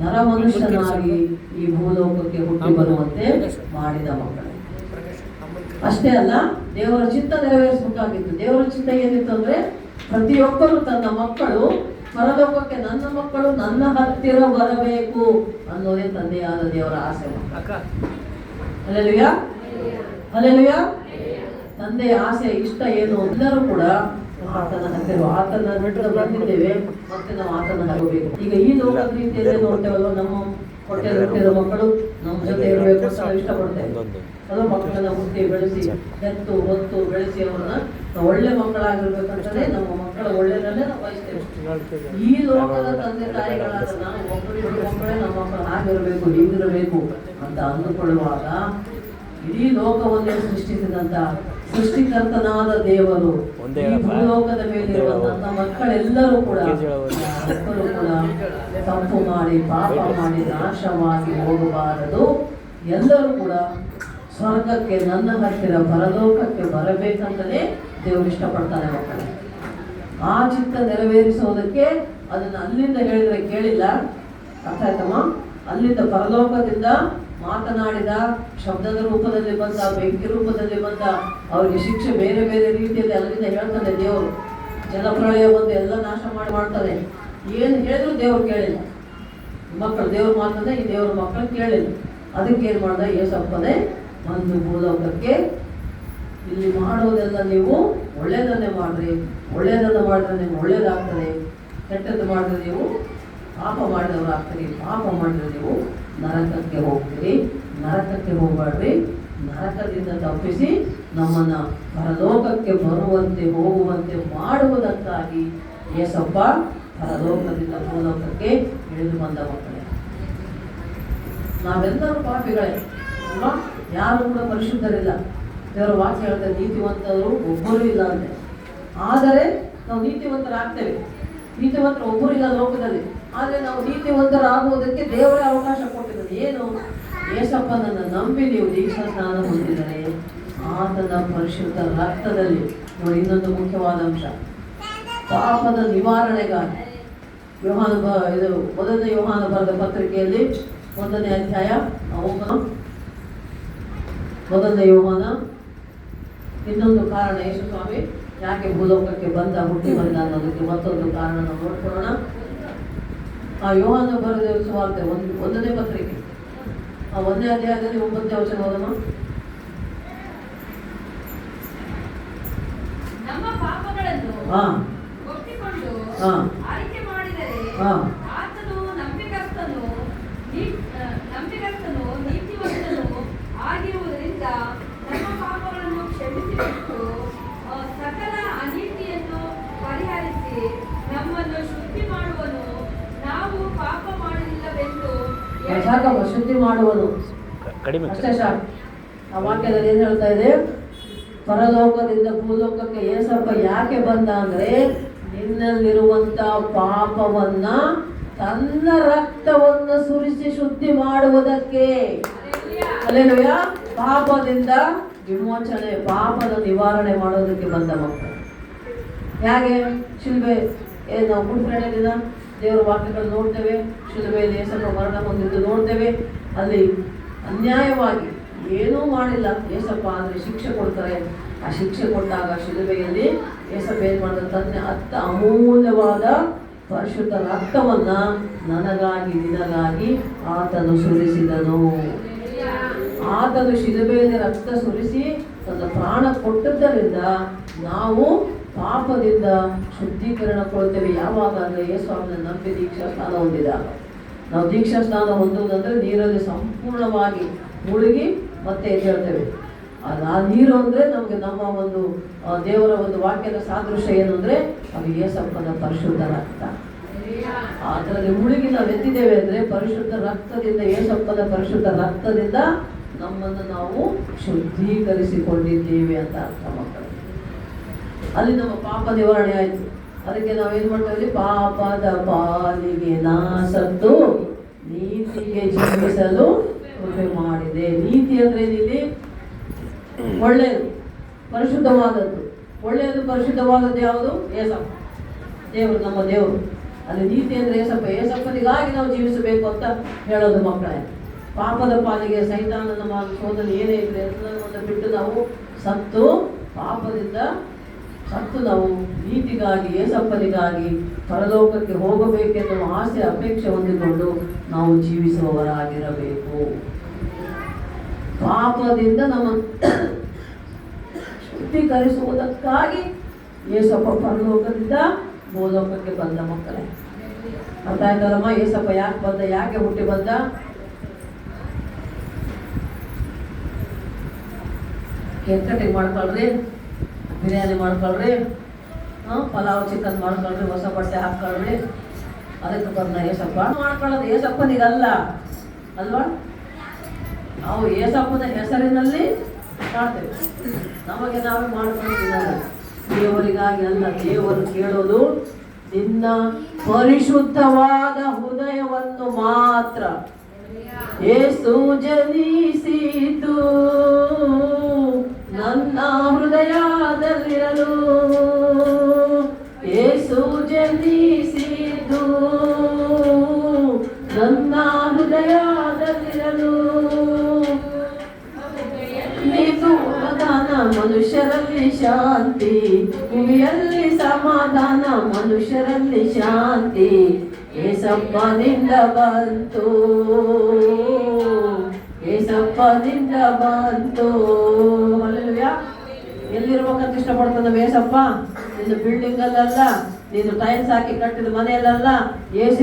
ನರಮನುಷ್ಯನಾಗಿ ಈ ಭೂಲೋಕಕ್ಕೆ ಹುಟ್ಟಿ ಬರುವಂತೆ ಮಾಡಿದ ಮಕ್ಕಳು. ಅಷ್ಟೇ ಅಲ್ಲ, ದೇವರ ಚಿತ್ತ ನೆರವೇರಿಸಬೇಕಾಗಿತ್ತು. ದೇವರ ಚಿತ್ತ ಏನಿತ್ತು ಅಂದ್ರೆ, ಪ್ರತಿಯೊಬ್ಬರು ತನ್ನ ಮಕ್ಕಳು ಪರಲೋಕಕ್ಕೆ, ನನ್ನ ಮಕ್ಕಳು ನನ್ನ ಹತ್ತಿರ ಬರಬೇಕು ಅನ್ನೋದೇ ತಂದೆಯಾದ ದೇವರ ಆಸೆ. ಅಲ್ಲೆಲುಯ್ಯ. ತಂದೆಯ ಆಸೆ, ಇಷ್ಟ ಏನು? ಎಲ್ಲರೂ ಕೂಡ ಆತನ ಹತ್ತಿರ, ಆತನ ಬಿಟ್ಟು ಬಂದಿದ್ದೇವೆ, ಮತ್ತೆ ನಾವು ಆತನ ಹೋಗಬೇಕು. ಈಗ ಈ ಲೋಕದ ರೀತಿಯಲ್ಲಿ ನೋಡ್ತೇವಲ್ವ, ನಮ್ಮ ಹೊಟ್ಟೆ ಹುಟ್ಟಿದ ಮಕ್ಕಳು ನಮ್ಮ ಜೊತೆ ಇರಬೇಕು ಅಂತ ನಾವು ಇಷ್ಟಪಡ್ತೇವೆ. ಅದು ಮಕ್ಕಳನ್ನ ಹುಟ್ಟಿ ಬೆಳೆಸಿ, ಹೆತ್ತು ಹೊತ್ತು ಬೆಳೆಸಿ ಅವ್ರನ್ನ ಒಳ್ಳೆ ಮಕ್ಕಳಾಗಿರ್ಬೇಕಂತಲೇ ನಮ್ಮ ಮಕ್ಕಳ ಒಳ್ಳೆಯದನ್ನೇ ನಾವು ಬಯಸ್ತೇವೆ. ಈ ಲೋಕದ ತಂದೆ ತಾಯಿಗಳಾದ ನಾವು ಒಬ್ಬರು ಮಕ್ಕಳೇ ನಮ್ಮ ಮಕ್ಕಳು ಹಾಗಿರಬೇಕು, ಹೀಗಿರಬೇಕು ಅಂತ ಅಂದುಕೊಳ್ಳುವಾಗ, ಇಡೀ ಲೋಕವನ್ನೇ ಸೃಷ್ಟಿಸಿದಂತ ಸೃಷ್ಟಿಕರ್ತನಾದ ದೇವರು ಈ ಭೂಲೋಕದ ಮೇಲಿರುವ ನನ್ನ ಮಕ್ಕಳೆಲ್ಲರೂ ಕೂಡ ತಪ್ಪು ಮಾಡಿ, ಪಾಪ ಮಾಡಿ ನಾಶವಾಗಿ ಹೋಗಬಾರದು. ಎಲ್ಲರೂ ಕೂಡ ಸ್ವರ್ಗಕ್ಕೆ, ನನ್ನ ಹತ್ತಿರ ಪರಲೋಕಕ್ಕೆ ಬರಬೇಕಂತಲೇ ದೇವರು ಇಷ್ಟಪಡ್ತಾನೆ ಮಕ್ಕಳು. ಆ ಚಿತ್ತ ನೆರವೇರಿಸೋದಕ್ಕೆ ಅದನ್ನು ಅಲ್ಲಿಂದ ಹೇಳಿದ್ರೆ ಕೇಳಿಲ್ಲ, ಅರ್ಥ ಆಯ್ತಮ್ಮ? ಅಲ್ಲಿಂದ ಪರಲೋಕದಿಂದ ಮಾತನಾಡಿದ, ಶಬ್ದದ ರೂಪದಲ್ಲಿ ಬಂದ, ಬೆಂಕಿ ರೂಪದಲ್ಲಿ ಬಂದ, ಅವರಿಗೆ ಶಿಕ್ಷೆ ಬೇರೆ ಬೇರೆ ರೀತಿಯಲ್ಲಿ ಅಲ್ಲಿಂದ ಹೇಳ್ತಾನೆ ದೇವರು. ಜಲಪ್ರಳಯ ಬಂದು ಎಲ್ಲ ನಾಶ ಮಾಡ್ತಾನೆ. ಏನು ಹೇಳಿದ್ರು ದೇವ್ರು ಕೇಳಿಲ್ಲ. ಮಕ್ಕಳು ದೇವ್ರ ಮಾತನ್ನೇ ಈ ದೇವ್ರ ಮಕ್ಕಳು ಕೇಳಿಲ್ಲ. ಅದಕ್ಕೆ ಏನು ಮಾಡ್ದ ಏಸಪ್ಪನೇ ಒಂದು ಭೂಲೋಕಕ್ಕೆ, ಇಲ್ಲಿ ಮಾಡೋದೆಲ್ಲ ನೀವು ಒಳ್ಳೇದನ್ನೇ ಮಾಡ್ರಿ, ಒಳ್ಳೇದನ್ನು ಮಾಡಿದ್ರೆ ನಿಮ್ಗೆ ಒಳ್ಳೇದಾಗ್ತದೆ, ಕೆಟ್ಟದ್ದು ಮಾಡಿದ್ರೆ ನೀವು ಪಾಪ ಮಾಡಿದವರು ಆಗ್ತೀರಿ, ಪಾಪ ಮಾಡಿದ್ರೆ ನೀವು ನರಕಕ್ಕೆ ಹೋಗ್ತೀರಿ. ನರಕಕ್ಕೆ ಹೋಗ್ಬೇಡ್ರಿ, ನರಕದಿಂದ ತಪ್ಪಿಸಿ ನಮ್ಮನ್ನ ಪರಲೋಕಕ್ಕೆ ಬರುವಂತೆ ಹೋಗುವಂತೆ ಮಾಡುವುದಕ್ಕಾಗಿ ಯೇಸಪ್ಪ ಪರಲೋಕದಿಂದ ಭೂಲೋಕಕ್ಕೆ ಇಳಿದು ಬಂದ ಮಕ್ಕಳೇ. ನಾವೆಲ್ಲರೂ ಪಾಪಿಗಳೇ ಅಲ್ವಾ? ಯಾರು ಕೂಡ ಪರಿಶುದ್ಧರಿಲ್ಲ. ದೇವರ ವಾಕ್ಯ ಹೇಳ್ತಾರೆ ನೀತಿವಂತರು ಒಬ್ಬರು ಇಲ್ಲ ಅಂತೆ. ಆದರೆ ನಾವು ನೀತಿವಂತರಾಗ್ತೇವೆ. ನೀತಿವಂತರು ಒಬ್ಬರು ಇಲ್ಲ ಲೋಕದಲ್ಲಿ. ಆದರೆ ನಾವು ನೀತಿವಂತರಾಗುವುದಕ್ಕೆ ದೇವರೇ ಅವಕಾಶ ಕೊಟ್ಟಿದ್ದಾರೆ. ಏನು? ಯೇಸಪ್ಪನನ್ನು ನಂಬಿ ನೀವು ದೀಕ್ಷಾ ಸ್ನಾನ ಹೊಂದಿದರೆ ಆತನ ಪರಿಶುದ್ಧ ರಕ್ತದಲ್ಲಿ ನೋಡಿ. ಇನ್ನೊಂದು ಮುಖ್ಯವಾದ ಅಂಶ, ಪಾಪದ ನಿವಾರಣೆಗಾಗಿ ಇದು ಮೊದಲನೇ ಯೋಹಾನ ಬರೆದ ಪತ್ರಿಕೆಯಲ್ಲಿ 1ನೇ ಅಧ್ಯಾಯ 1ನೇ ಯೋಹಾನ. ಇನ್ನೊಂದು ಕಾರಣ ಯೇಸು ಸ್ವಾಮಿ ಯಾಕೆ ಭೂಲೋಕಕ್ಕೆ ಹುಟ್ಟಿ ಬಂದ ಅನ್ನೋದಕ್ಕೆ ಮತ್ತೊಂದು ಕಾರಣ ನಾವು ನೋಡ್ಕೊಳ್ಳೋಣ. ಆ ಯೋಹಾನ ಬರೆದ ಸುವಾರ್ತೆ 1ನೇ ಪತ್ರಿಕೆ 1ನೇ ಅಧ್ಯಾಯದಲ್ಲಿ 9ನೇ ವಚನ ಓದೋಣ. ನಮ್ಮ ಪಾಪಗಳನ್ನು ಒಪ್ಪಿಕೊಂಡು ಆಯ್ಕೆ ಮಾಡಿದರೆ ಆತನು ನಂಬಿಗಸ್ತನು ನೀತಿವಂತನು ಆಗಿರುವುದರಿಂದ ನಮ್ಮ ಪಾಪಗಳನ್ನು ಕ್ಷಮಿಸಿಬಿಟ್ಟು ಸಕಲ ಅನೀತಿಯನ್ನು ಪರಿಹರಿಸಿ ನಮ್ಮನ್ನು ಶುದ್ಧಿ ಮಾಡುವನು. ನಾವು ಪಾಪ ಮಾಡಲಿಲ್ಲವೆಂದು ಶುದ್ಧಿ ಮಾಡುವನು. ಅಷ್ಟೇ ಸಾಕು. ಆ ವಾಕ್ಯದಲ್ಲಿ ಏನ್ ಹೇಳ್ತಾ ಇದೆ? ಪರಲೋಕದಿಂದ ಭೂಲೋಕಕ್ಕೆ ಯೇಸಪ್ಪ ಯಾಕೆ ಬಂದ ಅಂದ್ರೆ ನಿನ್ನಲ್ಲಿರುವಂತ ಪಾಪವನ್ನ ತನ್ನ ರಕ್ತವನ್ನು ಸುರಿಸಿ ಶುದ್ಧಿ ಮಾಡುವುದಕ್ಕೆ. ಅಲ್ಲೇಲೂಯಾ. ಪಾಪದಿಂದ ವಿಮೋಚನೆ, ಪಾಪದ ನಿವಾರಣೆ ಮಾಡೋದಕ್ಕೆ ಬಂದ ಮಕ್ಕಳು. ಹೇಗೆ? ಶಿಲ್ಬೆ ನಾವು ಗುಡ್ ದಿನ ದೇವರ ವಾಕ್ಯಗಳು ನೋಡ್ತೇವೆ. ಶಿಲುಬೆಯಲ್ಲಿ ಯೇಸಪ್ಪ ಮರಣ ಹೊಂದಿದ್ದು ನೋಡ್ತೇವೆ. ಅಲ್ಲಿ ಅನ್ಯಾಯವಾಗಿ ಏನೂ ಮಾಡಿಲ್ಲ ಯೇಸಪ್ಪ, ಆದರೆ ಶಿಕ್ಷೆ ಕೊಡ್ತಾರೆ. ಆ ಶಿಕ್ಷೆ ಕೊಟ್ಟಾಗ ಶಿಲುಬೆಯಲ್ಲಿ ಯೇಸಪ್ಪ ಏನು ಮಾಡಿದ? ತನ್ನ ಅಮೂಲ್ಯವಾದ ಪರಿಶುದ್ಧ ರಕ್ತವನ್ನ ನನಗಾಗಿ ನಿನಗಾಗಿ ಆತನು ಸುರಿಸಿದನು. ಆತನು ಶಿಲುಬೆಯಲ್ಲಿ ರಕ್ತ ಸುರಿಸಿ ತನ್ನ ಪ್ರಾಣ ಕೊಟ್ಟದ್ದರಿಂದ ನಾವು ಪಾಪದಿಂದ ಶುದ್ಧೀಕರಣ ಕೊಡ್ತೇವೆ. ಯಾವಾಗ ಅಂದರೆ ಯೇಸುವನ್ನು ನಂಬಿ ದೀಕ್ಷಾ ಸ್ನಾನ ಹೊಂದಿದಾಗ. ನಾವು ದೀಕ್ಷಾ ಸ್ನಾನ ಹೊಂದುವುದಂದ್ರೆ ನೀರಲ್ಲಿ ಸಂಪೂರ್ಣವಾಗಿ ಮುಳುಗಿ ಮತ್ತೆ ಎದ್ದೇಳ್ತೇವೆ. ಆ ನೀರು ಅಂದರೆ ನಮಗೆ ನಮ್ಮ ಒಂದು ದೇವರ ಒಂದು ವಾಕ್ಯದ ಸಾದೃಶ್ಯ ಏನು ಅಂದರೆ ಅದು ಯೇಸಪ್ಪನ ಪರಿಶುದ್ಧ ರಕ್ತ. ಅದರಲ್ಲಿ ಮುಳುಗಿ ನಾವು ಎದ್ದಿದ್ದೇವೆ ಅಂದರೆ ಪರಿಶುದ್ಧ ರಕ್ತದಿಂದ, ಯೇಸಪ್ಪನ ಪರಿಶುದ್ಧ ರಕ್ತದಿಂದ ನಮ್ಮನ್ನು ನಾವು ಶುದ್ಧೀಕರಿಸಿಕೊಂಡಿದ್ದೇವೆ ಅಂತ ಅರ್ಥ ಮಕ್ಕಳು. ಅಲ್ಲಿ ನಮ್ಮ ಪಾಪ ನಿವಾರಣೆ ಆಯಿತು. ಅದಕ್ಕೆ ನಾವೇನು ಮಾಡ್ತೇವೆ? ಪಾಪದ ಪಾಲಿಗೆ ನಾಸತ್ತು ನೀತಿಗೆ ಜೀವಿಸಲು ಕೃಪೆ ಮಾಡಿದೆ. ನೀತಿ ಅಂದ್ರೆ ಇಲ್ಲಿ ಒಳ್ಳೆಯದು, ಪರಿಶುದ್ಧವಾದದ್ದು. ಒಳ್ಳೆಯದು ಪರಿಶುದ್ಧವಾದದ್ದು ಯಾವುದು? ಏಸಪ್ಪ ದೇವರು, ನಮ್ಮ ದೇವರು. ಅಲ್ಲಿ ನೀತಿ ಅಂದ್ರೆ ಏಸಪ್ಪ. ಏಸಪ್ಪನಿಗಾಗಿ ನಾವು ಜೀವಿಸಬೇಕು ಅಂತ ಹೇಳೋದು ಮಕ್ಕಳೇ. ಪಾಪದ ಪಾಲಿಗೆ ಸೈತಾನನ ಸೋದನೆ ಏನೇ ಇದ್ರೆ ಎಲ್ಲವನ್ನು ಬಿಟ್ಟು ನಾವು ಸತ್ತು, ಪಾಪದಿಂದ ಸತ್ತು ನಾವು ನೀತಿಗಾಗಿ, ಏಸಪ್ಪನಿಗಾಗಿ ಪರಲೋಕಕ್ಕೆ ಹೋಗಬೇಕೆನ್ನುವ ಆಸೆ ಅಪೇಕ್ಷೆ ಹೊಂದಿಕೊಂಡು ನಾವು ಜೀವಿಸುವವರಾಗಿರಬೇಕು. ಪಾಪದಿಂದ ನಮ್ಮ ಶುದ್ಧೀಕರಿಸುವುದಕ್ಕಾಗಿ ಏಸಪ್ಪ ಪರಲೋಕದಿಂದ ಭೂಲೋಕಕ್ಕೆ ಬಂದ ಮಕ್ಕಳೇ. ಅರ್ಥ ಆಯ್ತಲ್ಲಮ್ಮ? ಏಸಪ್ಪ ಯಾಕೆ ಬಂದ? ಯಾಕೆ ಹುಟ್ಟಿ ಬಂದ? ಕೇಕ್ ಕಟಿಂಗ್ ಮಾಡ್ಕೊಳ್ರಿ, ಬಿರಿಯಾನಿ ಮಾಡ್ಕೊಳ್ರಿ, ಪಲಾವ್ ಚಿಕನ್ ಮಾಡ್ಕೊಳ್ರಿ, ಹೊಸ ಬಟ್ಟೆ ಹಾಕ್ಕೊಳ್ರಿ, ಅದಕ್ಕೆ ಬಂದ ಏಸಪ್ಪ. ಮಾಡ್ಕೊಳ್ಳೋದು ಏಸಪ್ಪನಿಗಲ್ಲ ಅಲ್ವಾ? ನಾವು ಏಸಪ್ಪನ ಹೆಸರಿನಲ್ಲಿ ಮಾಡ್ತೇವೆ. ನಮಗೆ ನಾವೇ ಮಾಡ್ಕೊಳ್ತೀವಿ. ದೇವರಿಗಾಗಿ ಅಲ್ಲ. ದೇವರು ಕೇಳೋದು ನಿನ್ನ ಪರಿಶುದ್ಧವಾದ ಹೃದಯವನ್ನು ಮಾತ್ರ. ಯೇಸು ಜನಿಸಿತು ನನ್ನ ಹೃದಯದಲ್ಲಿರಲು, ಯೇಸು ಜನಿಸಿತು ನನ್ನ ಹೃದಯದಲ್ಲಿರಲು. ಸಮಾಧಾನ ಮನುಷ್ಯರಲ್ಲಿ ಶಾಂತಿ, ಭೂಮಿಯಲ್ಲಿ ಸಮಾಧಾನ ಮನುಷ್ಯರಲ್ಲಿ ಶಾಂತಿ. ಏಸಪ್ಪನಿಂದ ಬಂತು, ಏಸಪ್ಪನಿಂದ ಬಂತು. ಹಲ್ಲೆಲೂಯಾ. ಎಲ್ಲಿರ್ಬೇಕಂತ ಇಷ್ಟಪಡ್ತಾನೆ ಏಸಪ್ಪ? ನಿನ್ನ ಬಿಲ್ಡಿಂಗ್ ಅಲ್ಲಲ್ಲ, ನೀನು ಟೈಲ್ಸ್ ಹಾಕಿ ಕಟ್ಟಿದ ಮನೆಯಲ್ಲ, AC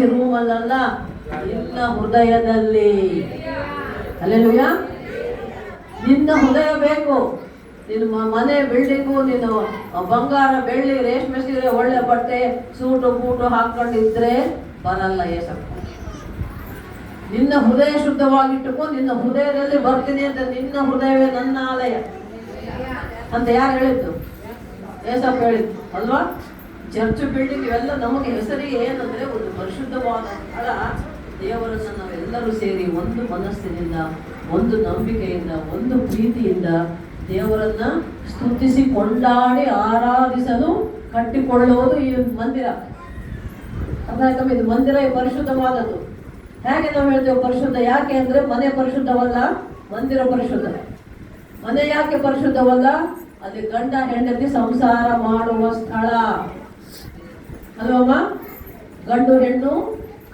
ನಿನ್ನ ಹೃದಯ ಬೇಕು. ನಿನ್ನ ಮನೆ ಬಿಲ್ಡಿಂಗು, ನೀನು ಬಂಗಾರ ಬೆಳ್ಳಿ ರೇಷ್ಮೆ ಸೀರೆ ಒಳ್ಳೆ ಬಟ್ಟೆ ಸೂಟು ಬೂಟು ಹಾಕೊಂಡಿದ್ರೆ ಬರಲ್ಲ ಏಸಪ್ಪ. ನಿನ್ನ ಹೃದಯ ಶುದ್ಧವಾಗಿಟ್ಟುಕೋ. ನಿನ್ನ ಹೃದಯದಲ್ಲಿ ಬರ್ತೀನಿ ಅಂತ, ನಿನ್ನ ಹೃದಯವೇ ನನ್ನ ಆಲಯ ಅಂತ ಯಾರು ಹೇಳಿದ್ದು? ಏಸಪ್ಪ ಹೇಳಿದ್ದು ಅಲ್ವಾ? ಚರ್ಚ್ ಬಿಲ್ಡಿಂಗ್ ಇವೆಲ್ಲ ನಮಗೆ ಹೆಸರಿಗೆ ಏನಂದ್ರೆ ಒಂದು ಪರಿಶುದ್ಧವಾದ ಸ್ಥಳ. ದೇವರನ್ನು ನಾವೆಲ್ಲರೂ ಸೇರಿ ಒಂದು ಮನಸ್ಸಿನಿಂದ, ಒಂದು ನಂಬಿಕೆಯಿಂದ, ಒಂದು ಪ್ರೀತಿಯಿಂದ ದೇವರನ್ನ ಸ್ತುತಿಸಿ ಕೊಂಡಾಡಿ ಆರಾಧಿಸಲು ಕಟ್ಟಿಕೊಳ್ಳುವುದು ಈ ಮಂದಿರ. ಅರ್ಥ ಇದು ಮಂದಿರ ಪರಿಶುದ್ಧವಾದದ್ದು. ಹೇಗೆ ನಾವು ಹೇಳ್ತೇವೆ ಪರಿಶುದ್ಧ? ಯಾಕೆ ಅಂದ್ರೆ ಮನೆ ಪರಿಶುದ್ಧವಲ್ಲ, ಮಂದಿರ ಪರಿಶುದ್ಧ. ಮನೆ ಯಾಕೆ ಪರಿಶುದ್ಧವಲ್ಲ? ಅಲ್ಲಿ ಗಂಡ ಹೆಂಡತಿ ಸಂಸಾರ ಮಾಡುವ ಸ್ಥಳ ಅಲ್ವಮ್ಮ. ಗಂಡು ಹೆಣ್ಣು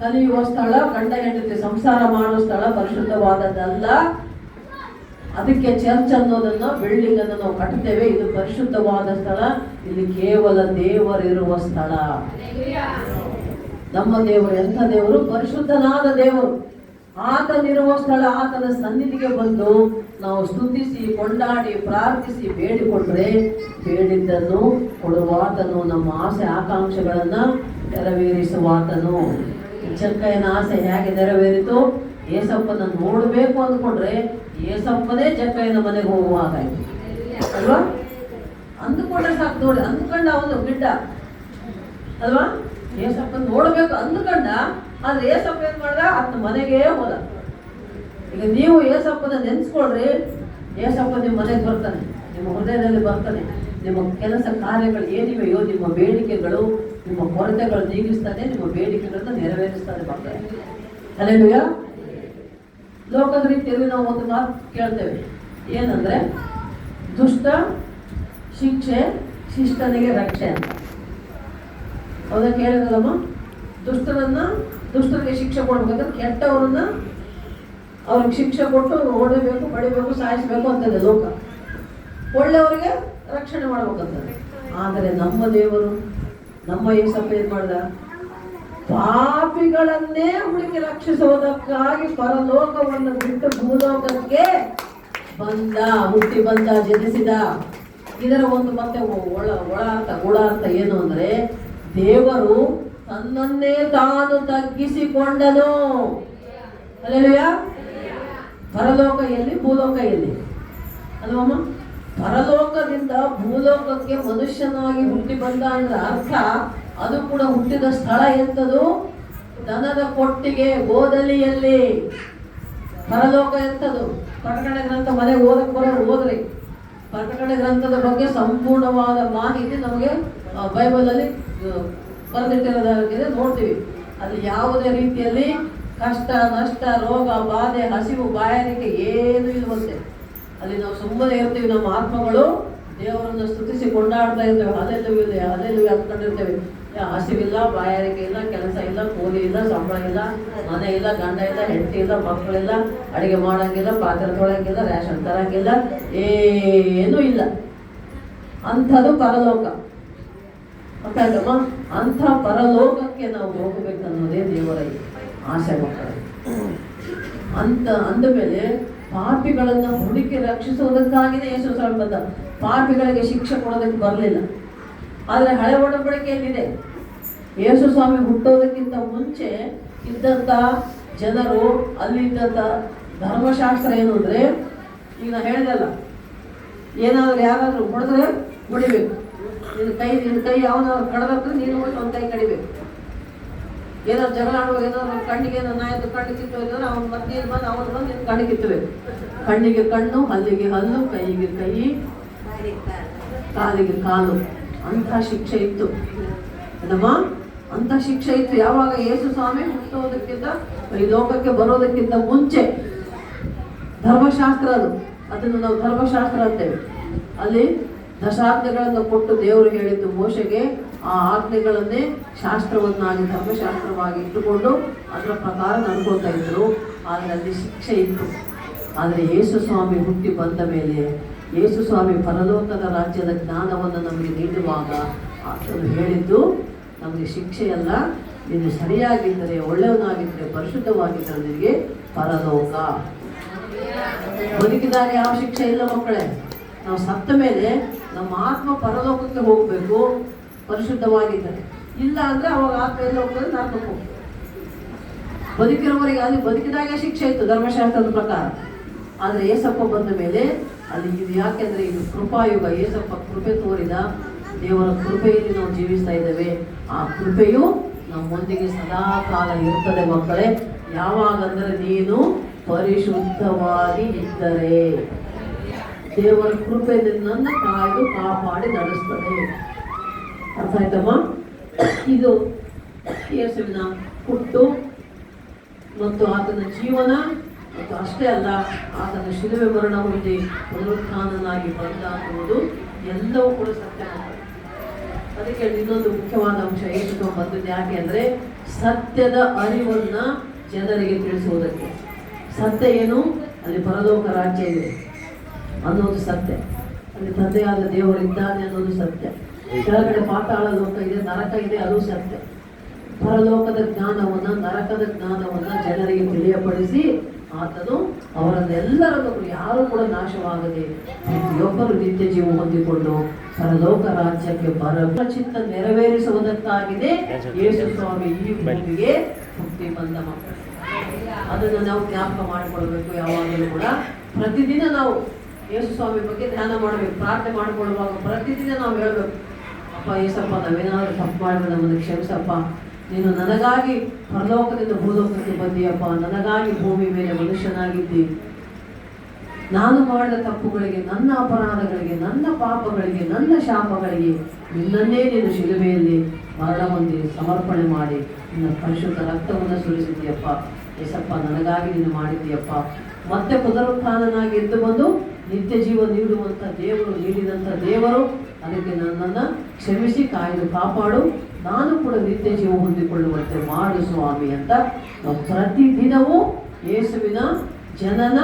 ಕಲಿಯುವ ಸ್ಥಳ, ಗಂಡ ಹೆಂಡತಿ ಸಂಸಾರ ಮಾಡುವ ಸ್ಥಳ ಪರಿಶುದ್ಧವಾದದ್ದಲ್ಲ. ಅದಕ್ಕೆ ಚರ್ಚ್ ಅನ್ನೋದನ್ನ ಬಿಲ್ಡಿಂಗ್ ಅನ್ನು ನಾವು ಕಟ್ತೇವೆ. ಇದು ಪರಿಶುದ್ಧವಾದ ಸ್ಥಳ. ಇಲ್ಲಿ ಕೇವಲ ದೇವರಿರುವ ಸ್ಥಳ. ನಮ್ಮ ದೇವರು ಎಂಥ ದೇವರು? ಪರಿಶುದ್ಧನಾದ ದೇವರು. ಆತನಿರುವ ಸ್ಥಳ. ಆತನ ಸನ್ನಿಧಿಗೆ ಬಂದು ನಾವು ಸ್ತುತಿಸಿ ಕೊಂಡಾಡಿ ಪ್ರಾರ್ಥಿಸಿ ಬೇಡಿಕೊಂಡ್ರೆ ಬೇಡಿದ್ದನ್ನು ಕೊಡುವಾತನು, ನಮ್ಮ ಆಸೆ ಆಕಾಂಕ್ಷೆಗಳನ್ನ ನೆರವೇರಿಸುವಾತನು. ಜಕ್ಕಯ್ಯನ ಆಸೆ ಹೇಗೆ ನೆರವೇರಿತು? ಏಸಪ್ಪನ ನೋಡಬೇಕು ಅಂದ್ಕೊಂಡ್ರೆ ಏಸಪ್ಪನೇ ಜಕ್ಕಯ್ಯನ ಮನೆಗೆ ಹೋಗುವಾಗ ಅಲ್ವಾ? ಅಂದುಕೊಂಡ್ರೆ ಸಾಕು. ನೋಡಿ, ಅಂದ್ಕೊಂಡ ಅವನು ಬಿಡ್ಡ ಅಲ್ವಾ? ಏಸಪ್ಪನ ನೋಡ್ಬೇಕು ಅಂದ್ಕೊಂಡ. ಆದ್ರೆ ಏಸಪ್ಪ ಏನ್ ಮಾಡ್ದ? ಆತನ ಮನೆಗೆ ಹೋದ. ಈಗ ನೀವು ಏಸಪ್ಪನ ನೆನ್ಸ್ಕೊಳ್ರಿ, ಏಸಪ್ಪ ನಿಮ್ಮ ಮನೆಗೆ ಬರ್ತಾನೆ, ನಿಮ್ಮ ಹೃದಯದಲ್ಲಿ ಬರ್ತಾನೆ. ನಿಮ್ಮ ಕೆಲಸ ಕಾರ್ಯಗಳು ಏನಿವೆಯೋ, ನಿಮ್ಮ ಬೇಡಿಕೆಗಳು, ನಿಮ್ಮ ಕೊರತೆಗಳು ನೀಗಿಸ್ತಾನೆ, ನಿಮ್ಮ ಬೇಡಿಕೆಗಳನ್ನ ನೆರವೇರಿಸ್ತಾನೆ ಮಕ್ಕಳೇ. ಹಲ್ಲೆಲೂಯಾ. ಲೋಕದ ರೀತಿಯಲ್ಲಿ ನಾವು ಒಂದು ಮಾತು ಕೇಳ್ತೇವೆ, ಏನಂದ್ರೆ ದುಷ್ಟ ಶಿಕ್ಷೆ ಶಿಷ್ಟನಿಗೆ ರಕ್ಷೆ ಅಂತ. ಹೌದಾ? ಕೇಳಿದ್ರಲ್ಲಮ್ಮ? ದುಷ್ಟರಿಗೆ ಶಿಕ್ಷೆ ಕೊಡ್ಬೇಕಂದ್ರೆ ಕೆಟ್ಟವರನ್ನ ಅವ್ರಿಗೆ ಶಿಕ್ಷೆ ಕೊಟ್ಟು ಹೊಡಿಬೇಕು, ಬಡಿಬೇಕು, ಸಾಯಿಸ್ಬೇಕು ಅಂತದೆ ಲೋಕ. ಒಳ್ಳೆಯವರಿಗೆ ರಕ್ಷಣೆ ಮಾಡ್ಬೇಕಂತದೆ. ಆದರೆ ನಮ್ಮ ದೇವರು, ನಮ್ಮ ಏಸಪ್ಪ ಏನ್ ಮಾಡ್ದ? ಪಾಪಿಗಳನ್ನೇ ಹುಡುಕಿ ರಕ್ಷಿಸುವುದಕ್ಕಾಗಿ ಪರಲೋಕವನ್ನು ಬಿಟ್ಟು ಭೂಲೋಕಕ್ಕೆ ಬಂದ, ಹುಟ್ಟಿ ಬಂದ, ಜನಿಸಿದ. ಇದರ ಒಂದು ಮತ್ತೆ ಒಳ ಅರ್ಥ, ಗುಣ ಅರ್ಥ ಏನು ಅಂದ್ರೆ, ದೇವರು ತನ್ನನ್ನೇ ತಾನು ತಗ್ಗಿಸಿಕೊಂಡನು. ಹಲ್ಲೆಲೂಯಾ. ಪರಲೋಕ ಎಲ್ಲಿ, ಭೂಲೋಕ ಎಲ್ಲಿ ಅಲ್ವಮ್ಮ? ಪರಲೋಕದಿಂದ ಭೂಲೋಕಕ್ಕೆ ಮನುಷ್ಯನಾಗಿ ಹುಟ್ಟಿ ಬಂದ ಅಂದ್ರೆ ಅರ್ಥ, ಅದು ಕೂಡ ಹುಟ್ಟಿದ ಸ್ಥಳ ಎಂತದು? ದನದ ಕೊಟ್ಟಿಗೆ, ಗೋದಲಿಯಲ್ಲಿ. ಪರಲೋಕ ಎಂತದು? ಪ್ರಕಟಣೆ ಗ್ರಂಥ ಮನೆಗೆ ಓದಕ್ಕೆ ಬರೋರು ಓದ್ರಿ. ಪ್ರಕಟಣೆ ಗ್ರಂಥದ ಬಗ್ಗೆ ಸಂಪೂರ್ಣವಾದ ಮಾಹಿತಿ ನಮಗೆ ಬೈಬಲ್ ಅಲ್ಲಿ ಬರೆದಿಟ್ಟಿರೋದಾಗಿದೆ, ನೋಡ್ತೀವಿ. ಅಲ್ಲಿ ಯಾವುದೇ ರೀತಿಯಲ್ಲಿ ಕಷ್ಟ, ನಷ್ಟ, ರೋಗ, ಬಾಧೆ, ಹಸಿವು, ಬಾಯಾರಿಕೆ ಏನೂ ಇರುವಂತೆ ಅಲ್ಲಿ ನಾವು ಸುಮ್ಮನೆ ಇರ್ತೀವಿ. ನಮ್ಮ ಆತ್ಮಗಳು ದೇವರನ್ನು ಸ್ತುತಿಸಿ ಕೊಂಡಾಡ್ತಾ ಇರ್ತೇವೆ. ಹಲ್ಲೆಲೂಯಾ ಅಂದ್ಕೊಂಡಿರ್ತೇವೆ. ಹಸಿವಿಲ್ಲ, ಬಾಯಾರಿಕೆ ಇಲ್ಲ, ಕೆಲಸ ಇಲ್ಲ, ಕೂಲಿ ಇಲ್ಲ, ಸಂಬಳ ಇಲ್ಲ, ಮನೆ ಇಲ್ಲ, ಗಂಡ ಇಲ್ಲ, ಹೆಂಡತಿ ಇಲ್ಲ, ಮಕ್ಕಳಿಲ್ಲ, ಅಡಿಗೆ ಮಾಡಂಗಿಲ್ಲ, ಪಾತ್ರೆ ತೊಳಂಗಿಲ್ಲ, ರೇಷನ್ ತರಂಗಿಲ್ಲ, ಏನೂ ಇಲ್ಲ. ಅಂಥದ್ದು ಪರಲೋಕ. ಗೊತ್ತಾಯ್ತಮ್ಮ? ಅಂಥ ಪರಲೋಕಕ್ಕೆ ನಾವು ಹೋಗಬೇಕನ್ನೋದೇ ದೇವರ ಆಸೆ ಮಕ್ಕಳು. ಅಂದಮೇಲೆ ಪಾಪಿಗಳನ್ನು ಹುಡುಕಿ ರಕ್ಷಿಸುವುದಕ್ಕಾಗಿಯೇ ಯೇಸು ಸ್ವಾಮಿ ಬಂದ. ಪಾಪಿಗಳಿಗೆ ಶಿಕ್ಷೆ ಕೊಡೋದಕ್ಕೆ ಬರಲಿಲ್ಲ. ಆದರೆ ಹಳೆ ಒಡಂಬಡಿಕೆಯಲ್ಲಿದೆ, ಯೇಸು ಸ್ವಾಮಿ ಹುಟ್ಟೋದಕ್ಕಿಂತ ಮುಂಚೆ ಇದ್ದಂಥ ಜನರು, ಅಲ್ಲಿದ್ದಂಥ ಧರ್ಮಶಾಸ್ತ್ರ ಏನು ಅಂದರೆ, ಈಗ ನಾ ಹೇಳಿದಲ್ಲ, ಏನಾದರೂ ಯಾರಾದರೂ ಹೊಡೆದ್ರೆ ಹೊಡಿಬೇಕು. ನಿನ್ನ ಕೈ ಯಾವನಾದ್ರು ಕಡ್ದ್ರೆ ನೀನು ಹೋಗಿ ಒಂದು ಕೈ ಕಡಿಬೇಕು. ಏನಾದ್ರು ಜಗಳ ಆಡುವಾಗ ಏನಾದ್ರು ಕಣ್ಣಿಗೆ ನಾಯದ್ದು ಕಣ್ಣು ಕಿತ್ತೋದ್ರೆ ಅವ್ನು ಮತ್ತೆ ನೀನು ಬಂದು ಅವನು ಬಂದು ನಿನ್ನ ಕಣ್ಣು ಕಿತ್ತಬೇಕು. ಕಣ್ಣಿಗೆ ಕಣ್ಣು, ಹಲ್ಲಿಗೆ ಹಲ್ಲು, ಕೈಗೆ ಕೈ, ಕಾಲಿಗೆ ಕಾಲು. ಅಂಥ ಶಿಕ್ಷೆ ಇತ್ತು ನಮ್ಮ, ಅಂಥ ಶಿಕ್ಷೆ ಇತ್ತು. ಯಾವಾಗ ಯೇಸು ಸ್ವಾಮಿ ಹುಟ್ಟೋದಕ್ಕಿಂತ, ಈ ಲೋಕಕ್ಕೆ ಬರೋದಕ್ಕಿಂತ ಮುಂಚೆ ಧರ್ಮಶಾಸ್ತ್ರ ಅದನ್ನು ನಾವು ಧರ್ಮಶಾಸ್ತ್ರ ಅಂತೇವೆ. ಅಲ್ಲಿ ದಶಾಜ್ಞೆಗಳನ್ನು ಕೊಟ್ಟು ದೇವರು ಹೇಳಿದ್ದು ಮೋಶೆಗೆ, ಆ ಆಜ್ಞೆಗಳನ್ನೇ ಶಾಸ್ತ್ರವನ್ನಾಗಿ ಧರ್ಮಶಾಸ್ತ್ರವಾಗಿ ಇಟ್ಟುಕೊಂಡು ಅದರ ಪ್ರಕಾರ ನಡ್ಕೊಳ್ತಾ ಇದ್ರು. ಆದರೆ ಅಲ್ಲಿ ಶಿಕ್ಷೆ ಇತ್ತು. ಆದರೆ ಯೇಸು ಸ್ವಾಮಿ ಹುಟ್ಟಿ ಬಂದ ಮೇಲೆ, ಯೇಸು ಸ್ವಾಮಿ ಪರಲೋಕದ ರಾಜ್ಯದ ಜ್ಞಾನವನ್ನು ನಮಗೆ ನೀಡುವಾಗ ಆತನು ಹೇಳಿದ್ದು, ನಮಗೆ ಶಿಕ್ಷೆಯಲ್ಲ, ನೀನು ಸರಿಯಾಗಿದ್ದರೆ, ಒಳ್ಳೆಯವನಾಗಿದ್ದರೆ, ಪರಿಶುದ್ಧವಾಗಿದ್ದರೆ ನಿನಗೆ ಪರಲೋಕ. ಬದುಕಿದಾಗ ಯಾವ ಶಿಕ್ಷೆ ಇಲ್ಲ ಮಕ್ಕಳೇ. ನಾವು ಸತ್ತ ಮೇಲೆ ನಮ್ಮ ಆತ್ಮ ಪರಲೋಕಕ್ಕೆ ಹೋಗಬೇಕು ಪರಿಶುದ್ಧವಾಗಿದ್ದರೆ. ಇಲ್ಲ ಅಂದರೆ ಅವಾಗ ಆತ್ಮ ಎಲ್ಲ ಹೋಗ್ತದೆ, ನರಕಕ್ಕೆ ಹೋಗ್ತದೆ. ಬದುಕಿರೋವರೆಗೆ ಅಲ್ಲಿ ಬದುಕಿದಾಗ ಶಿಕ್ಷೆ ಇತ್ತು ಧರ್ಮಶಾಸ್ತ್ರದ ಪ್ರಕಾರ. ಆದರೆ ಏಸಪ್ಪ ಬಂದ ಮೇಲೆ ಅಲ್ಲಿ ಇದು ಯಾಕೆಂದರೆ ಇದು ಕೃಪಾಯುಗ. ಏಸಪ್ಪ ಕೃಪೆ ತೋರಿದ, ದೇವರ ಕೃಪೆಯಲ್ಲಿ ನಾವು ಜೀವಿಸ್ತಾ ಇದ್ದೇವೆ. ಆ ಕೃಪೆಯು ನಮ್ಮೊಂದಿಗೆ ಸದಾ ಕಾಲ ಇರ್ತದೆ ಮಕ್ಕಳೇ. ಯಾವಾಗಂದರೆ ನೀನು ಪರಿಶುದ್ಧವಾಗಿ ಇದ್ದರೆ ದೇವರ ಕೃಪೆ ನಿನ್ನನ್ನು ಕಾಯ್ದು ಕಾಪಾಡಿ ನಡೆಸ್ತದೆ. ಅರ್ಥ ಆಯ್ತಮ್ಮ? ಇದು ಯೇಸುವಿನ ಹುಟ್ಟು ಮತ್ತು ಆತನ ಜೀವನ, ಮತ್ತು ಅಷ್ಟೇ ಅಲ್ಲ ಆತನ ಶಿಲುಬೆ ಮರಣ ಹೊಂದಿ ಪುನರುತ್ಥಾನನಾಗಿ ಬಂದ ಅನ್ನುವುದು ಎಲ್ಲವೂ ಕೂಡ ಸತ್ಯ. ಅದಕ್ಕೆ ಇನ್ನೊಂದು ಮುಖ್ಯವಾದ ಅಂಶ ಏನು ಬಂದಿದೆ. ಯಾಕೆ ಅಂದರೆ ಸತ್ಯದ ಅರಿವನ್ನು ಜನರಿಗೆ ತಿಳಿಸುವುದಕ್ಕೆ. ಸತ್ಯ ಏನು? ಅಲ್ಲಿ ಪರಲೋಕ ರಾಜ್ಯ ಇದೆ ಅನ್ನೋದು ಸತ್ಯ. ಅಲ್ಲಿ ತಂದೆಯಾದ ದೇವರಿದ್ದಾನೆ ಅನ್ನೋದು ಸತ್ಯ. ಕೆಳಗಡೆ ಪಾತಾಳ ಲೋಕ ಇದೆ, ನರಕ ಇದೆ, ಅದು ಸತ್ಯ. ಪರಲೋಕದ ಜ್ಞಾನವನ್ನು, ನರಕದ ಜ್ಞಾನವನ್ನು ಜನರಿಗೆ ತಿಳಿಯಪಡಿಸಿ ಆತನು ಅವರನ್ನೆಲ್ಲರನ್ನು ಯಾರು ಕೂಡ ನಾಶವಾಗದೆ ಪ್ರತಿಯೊಬ್ಬರು ನಿತ್ಯ ಜೀವ ಹೊಂದಿಕೊಂಡು ಪರಲೋಕ ರಾಜ್ಯಕ್ಕೆ ಬರಬ ಚಿತ್ತ ನೆರವೇರಿಸುವುದಕ್ಕಾಗಿದೆ ಯೇಸು ಸ್ವಾಮಿ ಈ ಭೂಮಿಗೆ ಹುಟ್ಟಿ ಬಂದ ಮಕ್ಕಳು. ಅದನ್ನು ನಾವು ಜ್ಞಾಪಕ ಮಾಡಿಕೊಳ್ಬೇಕು. ಯಾವಾಗಲೂ ಕೂಡ ಪ್ರತಿದಿನ ನಾವು ಯೇಸು ಸ್ವಾಮಿ ಬಗ್ಗೆ ಧ್ಯಾನ ಮಾಡಬೇಕು. ಪ್ರಾರ್ಥನೆ ಮಾಡಿಕೊಳ್ಳುವಾಗ ಪ್ರತಿದಿನ ನಾವು ಹೇಳಬೇಕು, ಅಪ್ಪ ಯೇಸಪ್ಪ, ನಾವೇನಾದರೂ ತಪ್ಪು ಮಾಡಿದ್ರೆ ನಮ್ಮನ್ನು ಕ್ಷಮಿಸಪ್ಪ. ನೀನು ನನಗಾಗಿ ಪರಲೋಕದಿಂದ ಭೂಲೋಕಕ್ಕೆ ಬಂದಿಯಪ್ಪ. ನನಗಾಗಿ ಭೂಮಿ ಮೇಲೆ ಮನುಷ್ಯನಾಗಿದ್ದಿ. ನಾನು ಮಾಡಿದ ತಪ್ಪುಗಳಿಗೆ, ನನ್ನ ಅಪರಾಧಗಳಿಗೆ, ನನ್ನ ಪಾಪಗಳಿಗೆ, ನನ್ನ ಶಾಪಗಳಿಗೆ ನಿನ್ನನ್ನೇ ನೀನು ಶಿಲುಬೆಯಲ್ಲಿ ಮರಣ ಹೊಂದಿ ಸಮರ್ಪಣೆ ಮಾಡಿ ನಿನ್ನ ಪರಿಶುದ್ಧ ರಕ್ತವನ್ನು ಸುರಿಸಿದ್ದೀಯಪ್ಪ. ಯೇಸಪ್ಪ, ನನಗಾಗಿ ನೀನು ಮಾಡಿದ್ದೀಯಪ್ಪ. ಮತ್ತೆ ಪುನರುತ್ಥಾನನಾಗಿ ಎದ್ದು ಬಂದು ನಿತ್ಯ ಜೀವ ನೀಡುವಂಥ ದೇವರು, ನೀಡಿದಂಥ ದೇವರು, ಅದಕ್ಕೆ ನನ್ನನ್ನು ಕ್ಷಮಿಸಿ ಕಾಯ್ದು ಕಾಪಾಡು. ನಾನು ಕೂಡ ನಿತ್ಯ ಜೀವ ಹೊಂದಿಕೊಳ್ಳುವಂತೆ ಮಾಡು ಸ್ವಾಮಿ ಅಂತ ನಾವು ಪ್ರತಿದಿನವೂ ಯೇಸುವಿನ ಜನನ,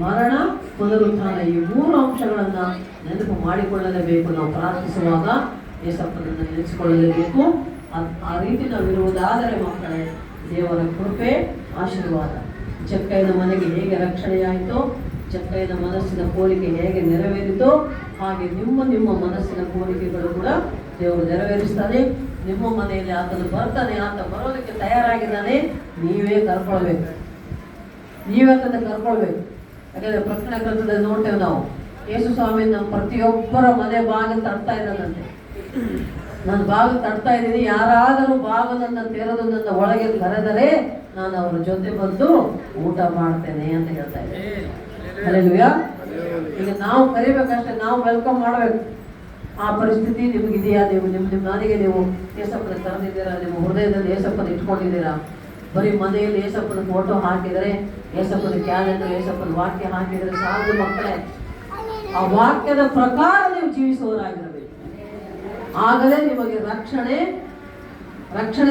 ಮರಣ, ಪುನರುತ್ಥಾನ ಈ 3 ಅಂಶಗಳನ್ನು ನೆನಪು ಮಾಡಿಕೊಳ್ಳಲೇಬೇಕು. ನಾವು ಪ್ರಾರ್ಥಿಸುವಾಗ ಯೇಸಪ್ಪನನ್ನು ನೆನೆಸಿಕೊಳ್ಳಲೇಬೇಕು. ಆ ರೀತಿ ನಾವಿರುವುದಾದರೆ ಮಕ್ಕಳೇ, ದೇವರ ಕೃಪೆ, ಆಶೀರ್ವಾದ. ಚಕ್ಕಯ್ಯನ ಮನೆಗೆ ಹೇಗೆ ರಕ್ಷಣೆಯಾಯಿತೋ, ಚಕ್ಕಯ್ಯನ ಮನಸ್ಸಿನ ಕೋರಿಕೆ ಹೇಗೆ ನೆರವೇರಿತೋ, ಹಾಗೆ ನಿಮ್ಮ ಮನಸ್ಸಿನ ಕೋರಿಕೆಗಳು ಕೂಡ ದೇವರು ನೆರವೇರಿಸ್ತಾನೆ. ನಿಮ್ಮ ಮನೆಯಲ್ಲಿ ಆತನು ಬರ್ತಾನೆ, ಆತ ಬರೋದಕ್ಕೆ ತಯಾರಾಗಿದ್ದಾನೆ. ನೀವೇ ಕರ್ಕೊಳ್ಬೇಕು. ನೀವೇತಂದ್ರೆ ಕರ್ಕೊಳ್ಬೇಕು. ಯಾಕಂದರೆ ಪ್ರಕಟಣೆ ಗ್ರಂಥದಲ್ಲಿ ನೋಡ್ತೇವೆ ನಾವು, ಯೇಸು ಸ್ವಾಮಿ ನಮ್ಮ ಪ್ರತಿಯೊಬ್ಬರ ಮನೆ ಬಾಗಿಲು ತಡ್ತಾ ಇದ್ದಾನಂತೆ. ನಾನು ಬಾಗಿಲು ತಡ್ತಾ ಇದ್ದೀನಿ, ಯಾರಾದರೂ ಬಾಗಿಲನ್ನು ತೆರೆದು ನನ್ನ ಒಳಗೆ ಕರೆದರೆ ನಾನು ಅವರ ಜೊತೆ ಬಂದು ಊಟ ಮಾಡ್ತೇನೆ ಅಂತ ಹೇಳ್ತಾ ಇದ್ದೇನೆ. ಹಲ್ಲೆಲೂಯಾ. ಈಗ ನಾವು ಕರಿಬೇಕಷ್ಟೇ, ನಾವು ವೆಲ್ಕಮ್ ಮಾಡಬೇಕು. ಆ ಪರಿಸ್ಥಿತಿ ನಿಮಗಿದೆಯಾ? ನಿಮ್ಮ ಮನೆಗೆ ನೀವು ಯೇಸಪ್ಪನ ಕರೆದಿದ್ದೀರಾ? ನಿಮ್ಮ ಹೃದಯದಲ್ಲಿ ಯೇಸಪ್ಪನ ಇಟ್ಕೊಂಡಿದ್ದೀರಾ? ಬರೀ ಮನೆಯಲ್ಲಿ ಯೇಸಪ್ಪನ ಫೋಟೋ ಹಾಕಿದರೆ, ಯೇಸಪ್ಪನ ಕ್ಯಾಲೆಂಡರ್, ಯೇಸಪ್ಪನ ವಾಕ್ಯ ಹಾಕಿದರೆ ಸಾಕು ಮಕ್ಕಳೇ. ಆ ವಾಕ್ಯದ ಪ್ರಕಾರ ನೀವು ಜೀವಿಸುವವರಾಗಿರಬೇಕು. ಆಗಲೇ ನಿಮಗೆ ರಕ್ಷಣೆ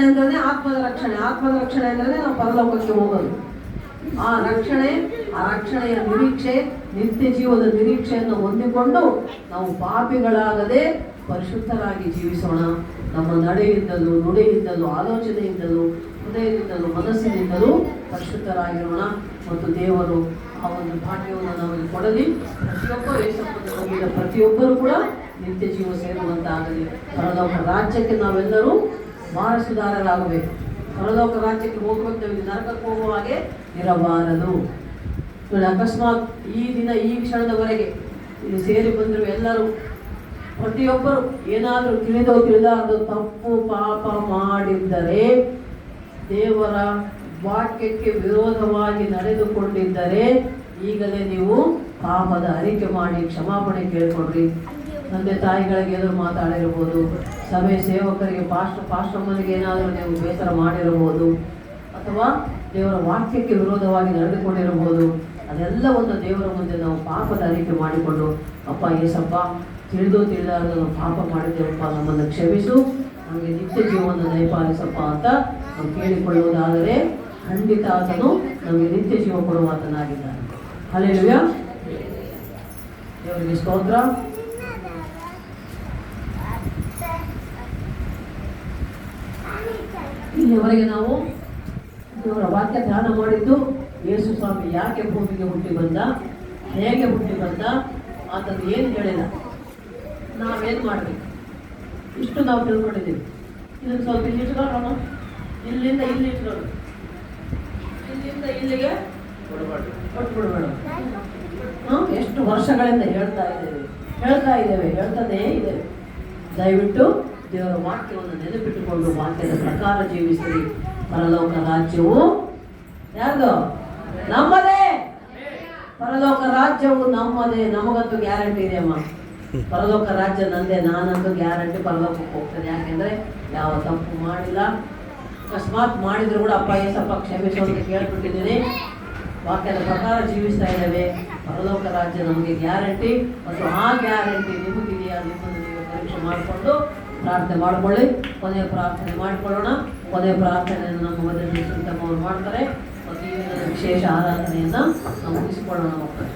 ಅಂದ್ರೆ ಆತ್ಮದ ರಕ್ಷಣೆ ಅಂದ್ರೆ ನಾವು ಪರಲೋಕಕ್ಕೆ ಹೋಗೋದು. ಆ ರಕ್ಷಣೆಯ ನಿರೀಕ್ಷೆ, ನಿತ್ಯ ಜೀವದ ನಿರೀಕ್ಷೆಯನ್ನು ಹೊಂದಿಕೊಂಡು ನಾವು ಪಾಪಿಗಳಾಗದೆ ಪರಿಶುದ್ಧರಾಗಿ ಜೀವಿಸೋಣ. ನಮ್ಮ ನಡೆಯಿಂದಲೂ, ನುಡಿಯಿಂದಲೂ, ಆಲೋಚನೆಯಿಂದಲೂ, ಹೃದಯದಿಂದಲೂ, ಮನಸ್ಸಿನಿಂದಲೂ ಪರಿಶುದ್ಧರಾಗಿರೋಣ. ಮತ್ತು ದೇವರು ಆ ಒಂದು ಭಾಗ್ಯವನ್ನು ನಮಗೆ ಕೊಡಲಿ. ಪ್ರತಿಯೊಬ್ಬರು ಯೇಸಪ್ಪನ ನಂಬಿದ ಪ್ರತಿಯೊಬ್ಬರು ಕೂಡ ನಿತ್ಯ ಜೀವ ಸೇರುವಂತಾಗಲಿ. ಪರಲೋಕ ರಾಜ್ಯಕ್ಕೆ ನಾವೆಲ್ಲರೂ ವಾರಸುದಾರರಾಗಬೇಕು. ಪರಲೋಕ ರಾಜ್ಯಕ್ಕೆ ಹೋಗಬೇಕು. ನಾವು ನರಕಕ್ಕೆ ಹೋಗುವ ಹಾಗೆ ಇರಬಾರದು. ಅಕಸ್ಮಾತ್ ಈ ದಿನ, ಈ ಕ್ಷಣದವರೆಗೆ ಇಲ್ಲಿ ಸೇರಿ ಬಂದರು ಎಲ್ಲರೂ, ಪ್ರತಿಯೊಬ್ಬರು ಏನಾದರೂ ತಿಳಿದಾರ್ದು ತಪ್ಪು ಪಾಪ ಮಾಡಿದ್ದರೆ, ದೇವರ ವಾಕ್ಯಕ್ಕೆ ವಿರೋಧವಾಗಿ ನಡೆದುಕೊಂಡಿದ್ದರೆ, ಈಗಲೇ ನೀವು ಪಾಪದ ಅರಿಕೆ ಮಾಡಿ ಕ್ಷಮಾಪಣೆ ಕೇಳ್ಕೊಡ್ರಿ. ತಂದೆ ತಾಯಿಗಳಿಗೆ ಏನಾದರೂ ಮಾತಾಡಿರ್ಬೋದು, ಸಭೆ ಸೇವಕರಿಗೆ, ಪಾಸ್ಟಮ್ಮನಿಗೆ ಏನಾದರೂ ನೀವು ಬೇಸರ ಮಾಡಿರಬಹುದು, ಅಥವಾ ದೇವರ ವಾಕ್ಯಕ್ಕೆ ವಿರೋಧವಾಗಿ ನಡೆದುಕೊಂಡಿರಬಹುದು. ಅದೆಲ್ಲವನ್ನು ದೇವರ ಮುಂದೆ ನಾವು ಪಾಪದ ಅರಿಕೆ ಮಾಡಿಕೊಂಡು, ಅಪ್ಪ ಯೇಸಪ್ಪ, ತಿಳಿದಾರ್ದು ನಾವು ಪಾಪ ಮಾಡಿದ್ದೇವಪ್ಪ, ನಮ್ಮನ್ನು ಕ್ಷಮಿಸು, ನಮಗೆ ನಿತ್ಯ ಜೀವವನ್ನು ದಯಪಾಲಿಸಪ್ಪ ಅಂತ ನಾವು ಕೇಳಿಕೊಳ್ಳುವುದಾದರೆ ಖಂಡಿತ ಆತನು ನಮಗೆ ನಿತ್ಯ ಜೀವ ಕೊಡುವ ಆತನಾಗಿದ್ದಾನೆ. ಹಲ್ಲೆಲೂಯಾ. ದೇವರಿಗೆ ಸ್ತೋತ್ರ. ಇಲ್ಲಿವರೆಗೆ ನಾವು ದೇವರ ವಾಕ್ಯ ಧ್ಯಾನ ಮಾಡಿದ್ದು ಯೇಸು ಸ್ವಾಮಿ ಯಾಕೆ ಭೂಮಿಗೆ ಹುಟ್ಟಿ ಬಂದ, ಹೇಗೆ ಹುಟ್ಟಿ ಬಂದ, ಆತನು ಏನು ಹೇಳಿದ, ನಾವೇನು ಮಾಡಬೇಕು, ಇಷ್ಟು ನಾವು ತಿಳ್ಕೊಂಡಿದ್ದೀವಿ. ಇದನ್ನು ಸ್ವಲ್ಪ ಇಲ್ಲಿ ಇಟ್ಕೊಳ್ಳೋಣ, ಇಲ್ಲಿಂದ ಇಲ್ಲಿ ಇಟ್ಕೊಳ್ಳೋಣ, ಇಲ್ಲಿಂದ ಇಲ್ಲಿಗೆ ಕೊಟ್ಬಿಡ್ಬೇಡ. ಎಷ್ಟು ವರ್ಷಗಳಿಂದ ಹೇಳ್ತಾನೇ ಇದ್ದೇವೆ. ದಯವಿಟ್ಟು ದೇವರ ವಾಕ್ಯವನ್ನು ನೆನಪಿಟ್ಟುಕೊಂಡು ವಾಕ್ಯದ ಪ್ರಕಾರ ಜೀವಿಸಿರಿ. ಪರಲೋಕ ರಾಜ್ಯವು ಯಾರ್ದು? ನಮ್ಮದೇ. ಪರಲೋಕ ರಾಜ್ಯವು ನಮ್ಮದೇ. ನಮಗಂತೂ ಗ್ಯಾರಂಟಿ ಇದೆ ಅಮ್ಮ, ಪರಲೋಕ ರಾಜ್ಯ ನಂದೇ. ನಾನಂತೂ ಗ್ಯಾರಂಟಿ ಪರಲೋಕಕ್ಕೆ ಹೋಗ್ತೇನೆ. ಯಾಕೆಂದ್ರೆ ಯಾವ ತಪ್ಪು ಮಾಡಿಲ್ಲ. ಅಕಸ್ಮಾತ್ ಮಾಡಿದ್ರು ಕೂಡ ಅಪ್ಪ ಏಸಪ್ಪ ಕ್ಷಮಿಸು ಅಂತ ಕೇಳ್ಬಿಟ್ಟಿದ್ದೀನಿ. ವಾಕ್ಯದ ಪ್ರಕಾರ ಜೀವಿಸ್ತಾ ಇದ್ದೇವೆ. ಪರಲೋಕ ರಾಜ್ಯ ನಮಗೆ ಗ್ಯಾರಂಟಿ. ಮತ್ತು ಆ ಗ್ಯಾರಂಟಿ ನಿಮಗಿದೆಯಾ, ನಿಮ್ಮನ್ನು ನೀವು ಪರೀಕ್ಷೆ ಮಾಡಿಕೊಂಡು ಪ್ರಾರ್ಥನೆ ಮಾಡಿಕೊಳ್ಳಿ. ಕೊನೆಯ ಪ್ರಾರ್ಥನೆ ಮಾಡಿಕೊಳ್ಳೋಣ. ಕೊನೆಯ ಪ್ರಾರ್ಥನೆಯನ್ನು ನಮ್ಮ ಮೊದಲು ಮಾಡ್ತಾರೆ ಮತ್ತು ಈ ವಿಶೇಷ ಆರಾಧನೆಯನ್ನು ನಾವು ಮುಗಿಸಿಕೊಳ್ಳೋಣ ಮಕ್ಕಳು.